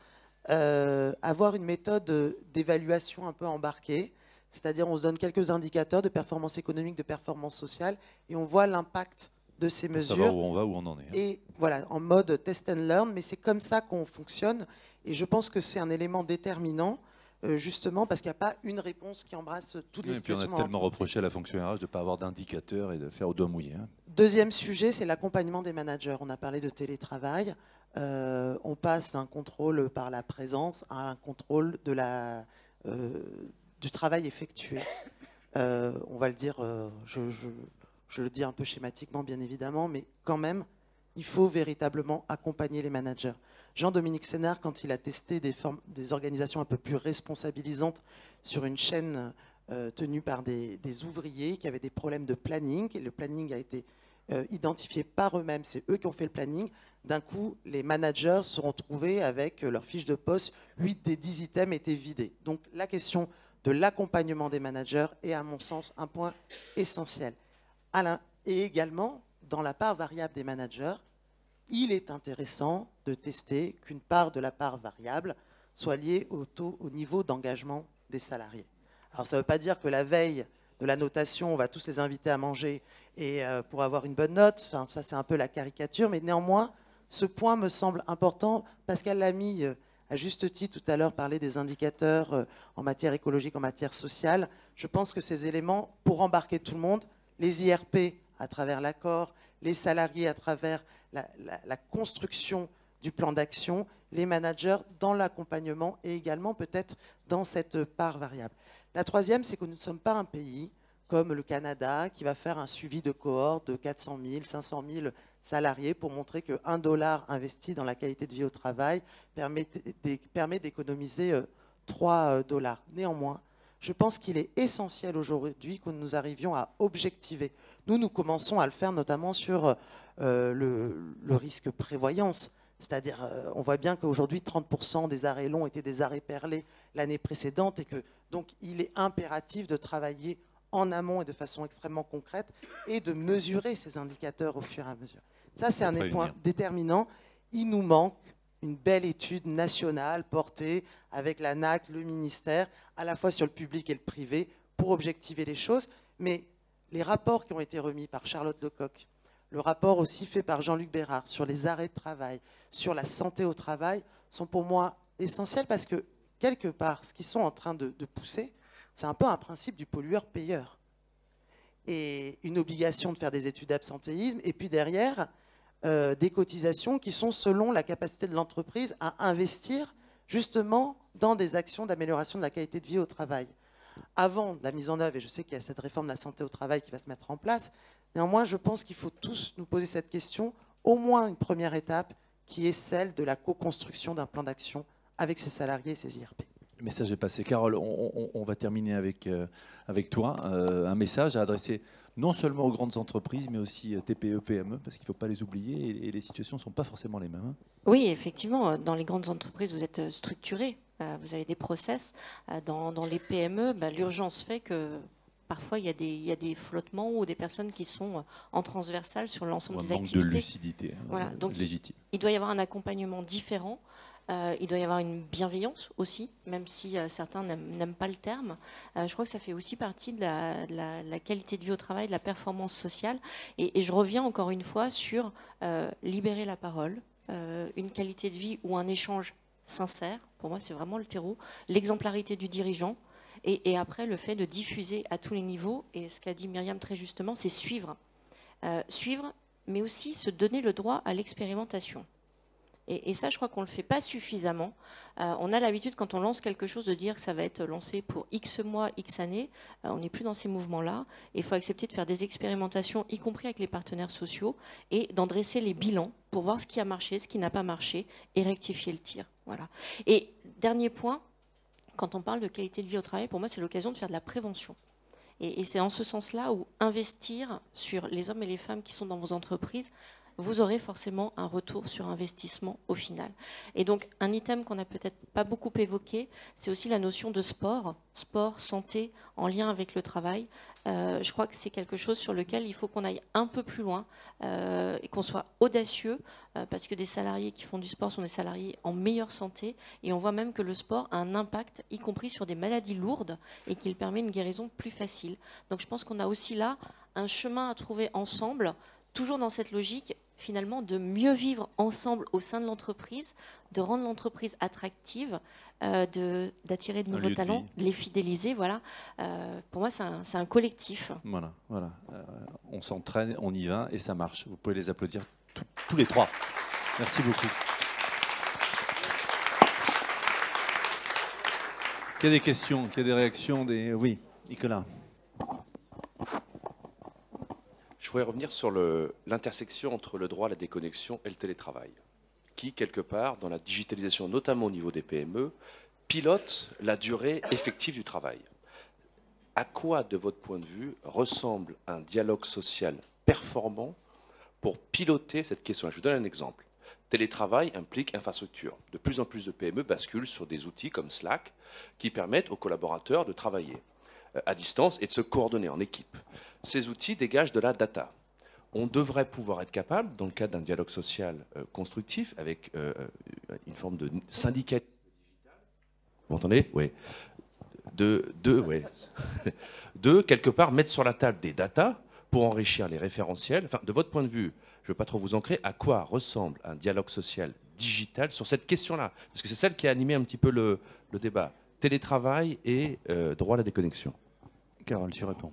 avoir une méthode d'évaluation un peu embarquée. C'est-à-dire, on se donne quelques indicateurs de performance économique, de performance sociale, et on voit l'impact de ces mesures. Savoir où on va, où on en est. Et voilà, en mode test and learn, mais c'est comme ça qu'on fonctionne. Et je pense que c'est un élément déterminant, justement, parce qu'il n'y a pas une réponse qui embrasse toutes les situations. Et puis on a tellement reproché à la fonction RH de ne pas avoir d'indicateurs et de faire au doigt mouillé. Deuxième sujet, c'est l'accompagnement des managers. On a parlé de télétravail. On passe d'un contrôle par la présence à un contrôle du travail effectué. On va le dire, je le dis un peu schématiquement, bien évidemment, mais quand même, il faut véritablement accompagner les managers. Jean-Dominique Sénard, quand il a testé des organisations un peu plus responsabilisantes sur une chaîne tenue par des ouvriers qui avaient des problèmes de planning, et le planning a été identifié par eux-mêmes, c'est eux qui ont fait le planning, d'un coup, les managers se sont retrouvés avec leur fiche de poste, 8 des 10 items étaient vidés. Donc la question de l'accompagnement des managers est, à mon sens, un point essentiel. Et également, dans la part variable des managers, il est intéressant de tester qu'une part de la part variable soit liée au niveau d'engagement des salariés. Alors ça ne veut pas dire que la veille de la notation, on va tous les inviter à manger et pour avoir une bonne note, enfin, ça c'est un peu la caricature, mais néanmoins, ce point me semble important. Pascal Lamy, à juste titre, tout à l'heure, parlait des indicateurs en matière écologique, en matière sociale. Je pense que ces éléments, pour embarquer tout le monde, les IRP à travers l'accord, les salariés à travers la construction du plan d'action, les managers dans l'accompagnement et également peut-être dans cette part variable. La troisième, c'est que nous ne sommes pas un pays comme le Canada qui va faire un suivi de cohorte de 400 000, 500 000 salariés pour montrer que $1 investi dans la qualité de vie au travail permet d'économiser $3. Néanmoins, je pense qu'il est essentiel aujourd'hui que nous arrivions à objectiver. Nous commençons à le faire notamment sur le risque prévoyance. C'est-à-dire, on voit bien qu'aujourd'hui, 30% des arrêts longs étaient des arrêts perlés l'année précédente et que donc il est impératif de travailler en amont et de façon extrêmement concrète et de mesurer ces indicateurs au fur et à mesure. Ça, c'est un des points déterminants. Il nous manque une belle étude nationale portée avec l'ANAC, le ministère, à la fois sur le public et le privé, pour objectiver les choses. Mais les rapports qui ont été remis par Charlotte Lecoq, le rapport aussi fait par Jean-Luc Bérard sur les arrêts de travail, sur la santé au travail, sont pour moi essentiels parce que, quelque part, ce qu'ils sont en train de pousser, c'est un peu un principe du pollueur-payeur. Et une obligation de faire des études d'absentéisme, et puis derrière, des cotisations qui sont selon la capacité de l'entreprise à investir justement dans des actions d'amélioration de la qualité de vie au travail. Avant la mise en œuvre, et je sais qu'il y a cette réforme de la santé au travail qui va se mettre en place, néanmoins, je pense qu'il faut tous nous poser cette question, au moins une première étape, qui est celle de la co-construction d'un plan d'action avec ses salariés et ses IRP. Le message est passé. Carole, on va terminer avec toi. Un message à adresser non seulement aux grandes entreprises, mais aussi TPE, PME, parce qu'il ne faut pas les oublier et les situations ne sont pas forcément les mêmes. Oui, effectivement, dans les grandes entreprises, vous êtes structurés, vous avez des process. Dans les PME, l'urgence fait que parfois il y a des flottements ou des personnes qui sont en transversale sur l'ensemble des activités. Un manque de lucidité, voilà, donc légitime. Il doit y avoir un accompagnement différent. Il doit y avoir une bienveillance aussi, même si certains n'aiment pas le terme. Je crois que ça fait aussi partie de la qualité de vie au travail, de la performance sociale. Et je reviens encore une fois sur libérer la parole, une qualité de vie ou un échange sincère. Pour moi, c'est vraiment le terreau. L'exemplarité du dirigeant. Et après, le fait de diffuser à tous les niveaux. Et ce qu'a dit Myriam très justement, c'est suivre. Suivre, mais aussi se donner le droit à l'expérimentation. Et ça, je crois qu'on ne le fait pas suffisamment. On a l'habitude, quand on lance quelque chose, de dire que ça va être lancé pour X mois, X années. On n'est plus dans ces mouvements-là. Il faut accepter de faire des expérimentations, y compris avec les partenaires sociaux, et d'en dresser les bilans pour voir ce qui a marché, ce qui n'a pas marché, et rectifier le tir. Voilà. Et dernier point, quand on parle de qualité de vie au travail, pour moi, c'est l'occasion de faire de la prévention. Et c'est en ce sens-là où investir sur les hommes et les femmes qui sont dans vos entreprises, vous aurez forcément un retour sur investissement au final. Et donc, un item qu'on n'a peut-être pas beaucoup évoqué, c'est aussi la notion de sport, santé, en lien avec le travail. Je crois que c'est quelque chose sur lequel il faut qu'on aille un peu plus loin et qu'on soit audacieux, parce que des salariés qui font du sport sont des salariés en meilleure santé, et on voit même que le sport a un impact, y compris sur des maladies lourdes, et qu'il permet une guérison plus facile. Donc je pense qu'on a aussi là un chemin à trouver ensemble, toujours dans cette logique, finalement, de mieux vivre ensemble au sein de l'entreprise, de rendre l'entreprise attractive, d'attirer de nouveaux talents, de les fidéliser. Voilà. Pour moi, c'est un collectif. Voilà. On s'entraîne, on y va et ça marche. Vous pouvez les applaudir tous les trois. Merci beaucoup. Qu'il y a des questions, qu'il y a des réactions, Oui, Nicolas. Je voudrais revenir sur l'intersection entre le droit à la déconnexion et le télétravail, qui, quelque part, dans la digitalisation, notamment au niveau des PME, pilote la durée effective du travail. À quoi, de votre point de vue, ressemble un dialogue social performant pour piloter cette question? Je vous donne un exemple. Télétravail implique infrastructure. De plus en plus de PME basculent sur des outils comme Slack qui permettent aux collaborateurs de travailler à distance et de se coordonner en équipe. Ces outils dégagent de la data. On devrait pouvoir être capable, dans le cadre d'un dialogue social constructif, avec une forme de syndicat digital, vous m'entendez? Oui. De quelque part mettre sur la table des datas pour enrichir les référentiels. Enfin, de votre point de vue, je ne veux pas trop vous ancrer, à quoi ressemble un dialogue social digital sur cette question-là? Parce que c'est celle qui a animé un petit peu le débat. Télétravail et droit à la déconnexion. Carole, tu réponds.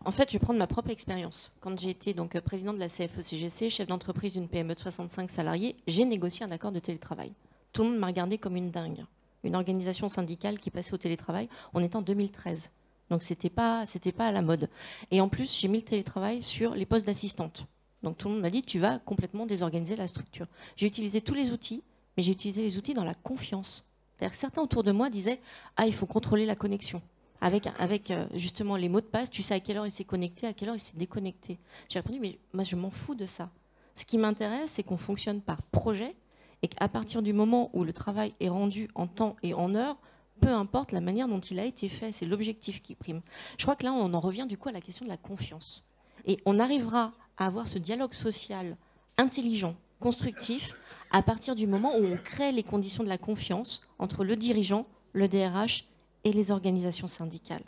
En fait, je vais prendre ma propre expérience. Quand j'ai été donc présidente de la CFE-CGC, chef d'entreprise d'une PME de 65 salariés, j'ai négocié un accord de télétravail. Tout le monde m'a regardé comme une dingue. Une organisation syndicale qui passait au télétravail, on est en 2013. Donc c'était pas à la mode. Et en plus, j'ai mis le télétravail sur les postes d'assistante. Donc tout le monde m'a dit, tu vas complètement désorganiser la structure. J'ai utilisé tous les outils, mais j'ai utilisé les outils dans la confiance. C'est-à-dire que certains autour de moi disaient, ah, il faut contrôler la connexion. Avec justement les mots de passe, tu sais à quelle heure il s'est connecté, à quelle heure il s'est déconnecté. J'ai répondu, mais moi je m'en fous de ça. Ce qui m'intéresse, c'est qu'on fonctionne par projet et qu'à partir du moment où le travail est rendu en temps et en heure, peu importe la manière dont il a été fait, c'est l'objectif qui prime. Je crois que là, on en revient du coup à la question de la confiance. Et on arrivera à avoir ce dialogue social intelligent, constructif, à partir du moment où on crée les conditions de la confiance entre le dirigeant, le DRH et les organisations syndicales.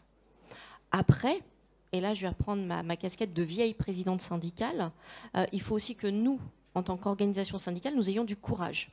Après, et là je vais reprendre ma casquette de vieille présidente syndicale, il faut aussi que nous, en tant qu'organisation syndicale, nous ayons du courage.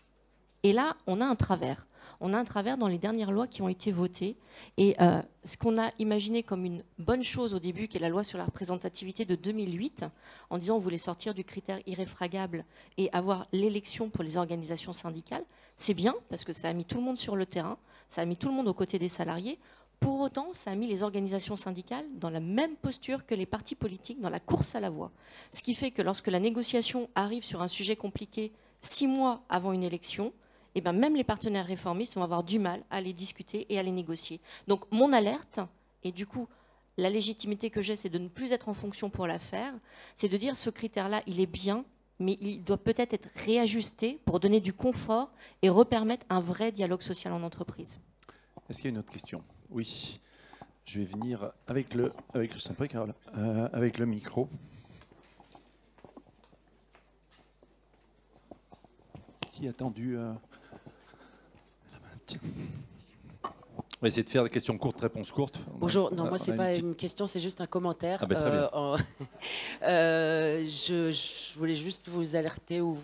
Et là, on a un travers. On a un travers dans les dernières lois qui ont été votées. Et ce qu'on a imaginé comme une bonne chose au début, qui est la loi sur la représentativité de 2008, en disant on voulait sortir du critère irréfragable et avoir l'élection pour les organisations syndicales, c'est bien, parce que ça a mis tout le monde sur le terrain, ça a mis tout le monde aux côtés des salariés. Pour autant, ça a mis les organisations syndicales dans la même posture que les partis politiques, dans la course à la voix. Ce qui fait que lorsque la négociation arrive sur un sujet compliqué 6 mois avant une élection, eh ben même les partenaires réformistes vont avoir du mal à les discuter et à les négocier. Donc mon alerte, et du coup la légitimité que j'ai, c'est de ne plus être en fonction pour la faire, c'est de dire ce critère-là, il est bien, mais il doit peut-être être réajusté pour donner du confort et repermettre un vrai dialogue social en entreprise. Est-ce qu'il y a une autre question? Oui. Je vais venir avec le micro. Qui a tendu la main? Tiens. On va essayer de faire des questions courtes, réponses courtes. Bonjour, non, moi c'est pas une question, c'est juste un commentaire. Ah ben, très bien. Je voulais juste vous alerter, ou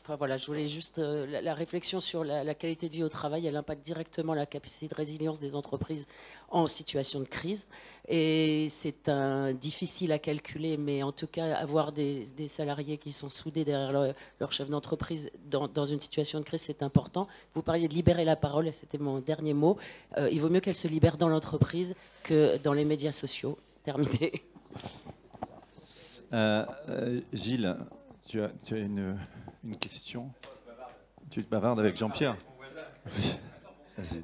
voilà, je voulais juste la réflexion sur la qualité de vie au travail, elle impacte directement la capacité de résilience des entreprises en situation de crise. Et c'est difficile à calculer, mais en tout cas, avoir des salariés qui sont soudés derrière leur chef d'entreprise dans une situation de crise, c'est important. Vous parliez de libérer la parole, et c'était mon dernier mot. Il vaut mieux qu'elle se libère dans l'entreprise que dans les médias sociaux. Terminé. Gilles, tu as une question? Tu te bavardes avec Jean-Pierre? Vas-y.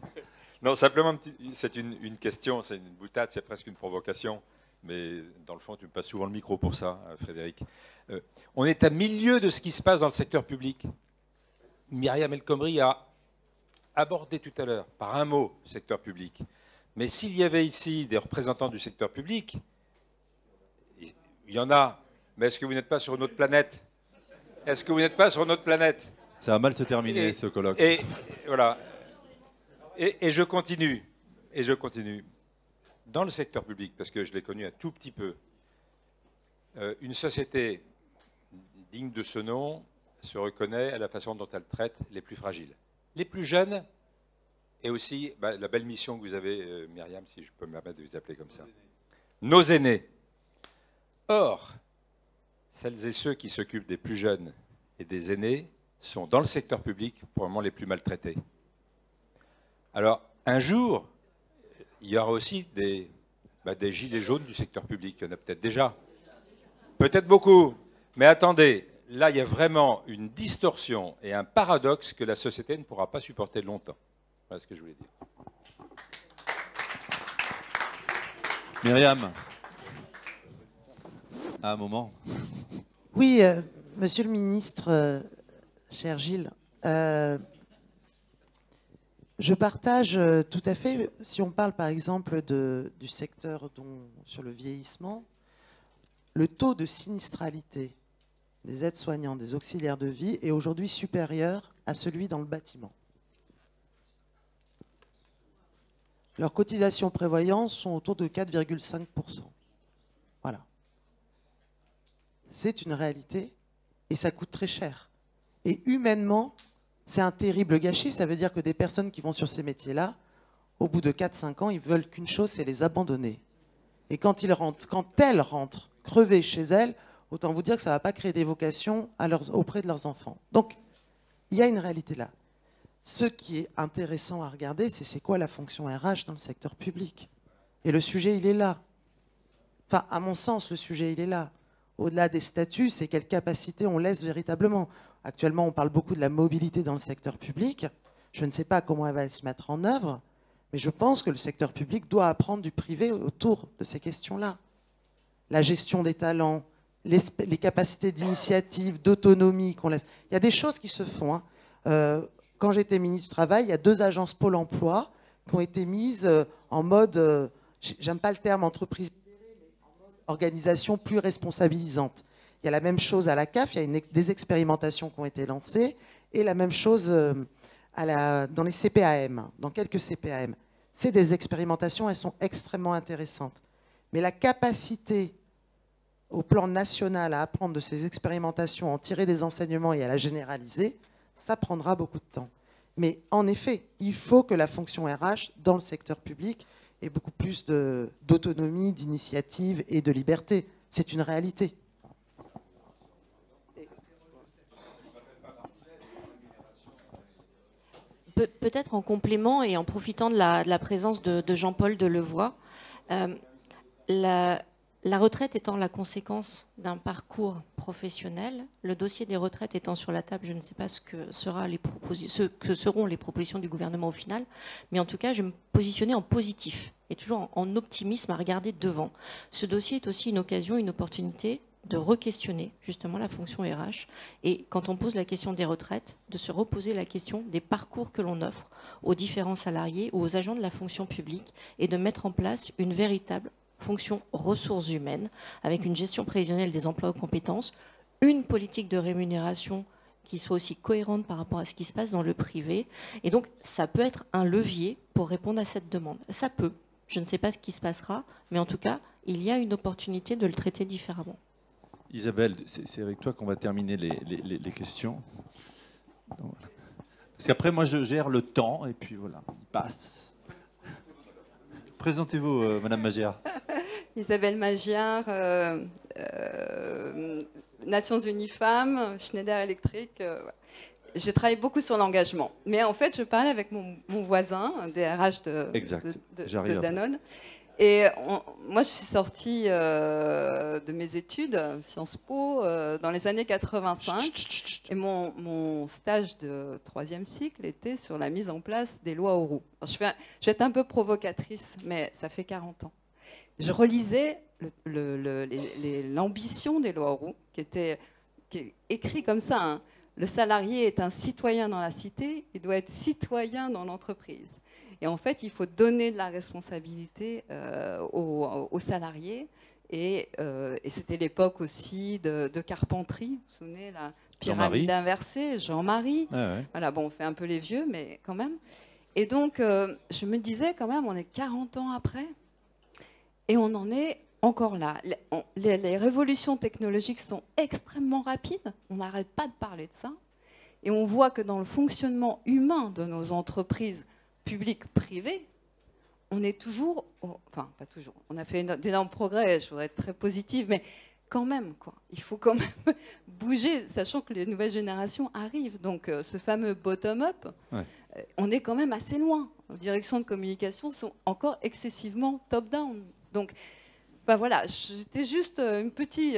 Non, simplement, c'est une question, c'est une boutade, c'est presque une provocation. Mais dans le fond, tu me passes souvent le micro pour ça, Frédéric. On est à milieu de ce qui se passe dans le secteur public. Myriam El Khomri a abordé tout à l'heure, par un mot, le secteur public. Mais s'il y avait ici des représentants du secteur public, il y en a. Mais est-ce que vous n'êtes pas sur une autre planète? Est-ce que vous n'êtes pas sur une autre planète? Ça va mal se terminer, ce colloque. Et voilà. Et je continue. Et je continue. Dans le secteur public, parce que je l'ai connu un tout petit peu, une société digne de ce nom se reconnaît à la façon dont elle traite les plus fragiles. Les plus jeunes, et aussi la belle mission que vous avez, Myriam, si je peux me permettre de vous appeler comme ça. Nos aînés. Or, celles et ceux qui s'occupent des plus jeunes et des aînés sont dans le secteur public pour le moment les plus maltraités. Alors, un jour, il y aura aussi des gilets jaunes du secteur public. Il y en a peut-être déjà. Peut-être beaucoup. Mais attendez, là, il y a vraiment une distorsion et un paradoxe que la société ne pourra pas supporter longtemps. Voilà ce que je voulais dire. Myriam, à un moment. Oui, monsieur le ministre, cher Gilles, je partage tout à fait, si on parle par exemple du secteur sur le vieillissement, le taux de sinistralité des aides-soignants, des auxiliaires de vie est aujourd'hui supérieur à celui dans le bâtiment. Leurs cotisations prévoyance sont autour de 4,5%. Voilà. C'est une réalité et ça coûte très cher. Et humainement, c'est un terrible gâchis. Ça veut dire que des personnes qui vont sur ces métiers-là, au bout de 4-5 ans, ils veulent qu'une chose, c'est les abandonner. Et quand elles rentrent crevées chez elles, autant vous dire que ça ne va pas créer des vocations auprès de leurs enfants. Donc, il y a une réalité là. Ce qui est intéressant à regarder, c'est quoi la fonction RH dans le secteur public. Et le sujet, il est là. Enfin, à mon sens, le sujet, il est là. au-delà des statuts, c'est quelle capacité on laisse véritablement. Actuellement, on parle beaucoup de la mobilité dans le secteur public. Je ne sais pas comment elle va se mettre en œuvre, mais je pense que le secteur public doit apprendre du privé autour de ces questions-là. La gestion des talents, les capacités d'initiative, d'autonomie qu'on laisse. Il y a des choses qui se font. Quand j'étais ministre du Travail, il y a 2 agences Pôle emploi qui ont été mises en mode, j'aime pas le terme entreprise, mais en mode organisation plus responsabilisante. Il y a la même chose à la CAF, il y a des expérimentations qui ont été lancées, et la même chose dans les CPAM, dans quelques CPAM. C'est des expérimentations, elles sont extrêmement intéressantes. Mais la capacité au plan national à apprendre de ces expérimentations, à en tirer des enseignements et à la généraliser, ça prendra beaucoup de temps. Mais en effet, il faut que la fonction RH dans le secteur public ait beaucoup plus d'autonomie, d'initiative et de liberté. C'est une réalité. Peut-être en complément et en profitant de la présence de Jean-Paul Delevoye, la retraite étant la conséquence d'un parcours professionnel, le dossier des retraites étant sur la table, je ne sais pas ce que seront les propositions du gouvernement au final, mais en tout cas, je vais me positionner en positif et toujours en optimisme à regarder devant. Ce dossier est aussi une occasion, une opportunité de re-questionner justement la fonction RH et quand on pose la question des retraites, de se reposer la question des parcours que l'on offre aux différents salariés ou aux agents de la fonction publique et de mettre en place une véritable fonction ressources humaines avec une gestion prévisionnelle des emplois aux compétences, une politique de rémunération qui soit aussi cohérente par rapport à ce qui se passe dans le privé. Et donc, ça peut être un levier pour répondre à cette demande. Ça peut. Je ne sais pas ce qui se passera, mais en tout cas, il y a une opportunité de le traiter différemment. Isabelle, c'est avec toi qu'on va terminer les questions. Donc, voilà. Parce qu'après, moi, je gère le temps, et puis voilà, il passe. Présentez-vous, Madame Magière. Isabelle Magière, Nations Unies Femmes, Schneider Electric. J'ai travaillé beaucoup sur l'engagement. Mais en fait, je parlais avec mon voisin, un DRH de Danone. Et moi, je suis sortie de mes études, Sciences Po, dans les années 85. Et mon stage de 3e cycle était sur la mise en place des lois Auroux. Alors, je vais être un peu provocatrice, mais ça fait 40 ans. Je relisais l'ambition des lois Auroux, qui est écrit comme ça. Hein. Le salarié est un citoyen dans la cité, il doit être citoyen dans l'entreprise. Et en fait, il faut donner de la responsabilité aux salariés. Et c'était l'époque aussi de Carpentry. Vous vous souvenez, la pyramide inversée, Jean-Marie. Ah ouais. Voilà, bon, on fait un peu les vieux, mais quand même. Et donc, je me disais quand même, on est 40 ans après. Et on en est encore là. Les révolutions technologiques sont extrêmement rapides. On n'arrête pas de parler de ça. Et on voit que dans le fonctionnement humain de nos entreprises, public, privé, on est toujours, enfin pas toujours, on a fait d'énormes progrès, je voudrais être très positive, mais quand même, quoi, il faut quand même bouger, sachant que les nouvelles générations arrivent. Donc ce fameux bottom-up, ouais. On est quand même assez loin. Les directions de communication sont encore excessivement top-down. Donc ben voilà, j'étais juste une petite,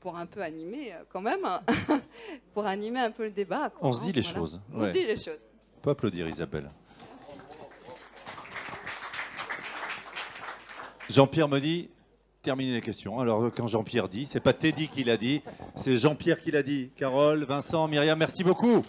pour un peu animer quand même, pour animer un peu le débat. Quoi, on se dit les choses. On se dit les choses. On peut applaudir Isabelle. Jean-Pierre me dit, terminez les questions. Alors quand Jean-Pierre dit, c'est pas Teddy qui l'a dit, c'est Jean-Pierre qui l'a dit. Carole, Vincent, Myriam, merci beaucoup.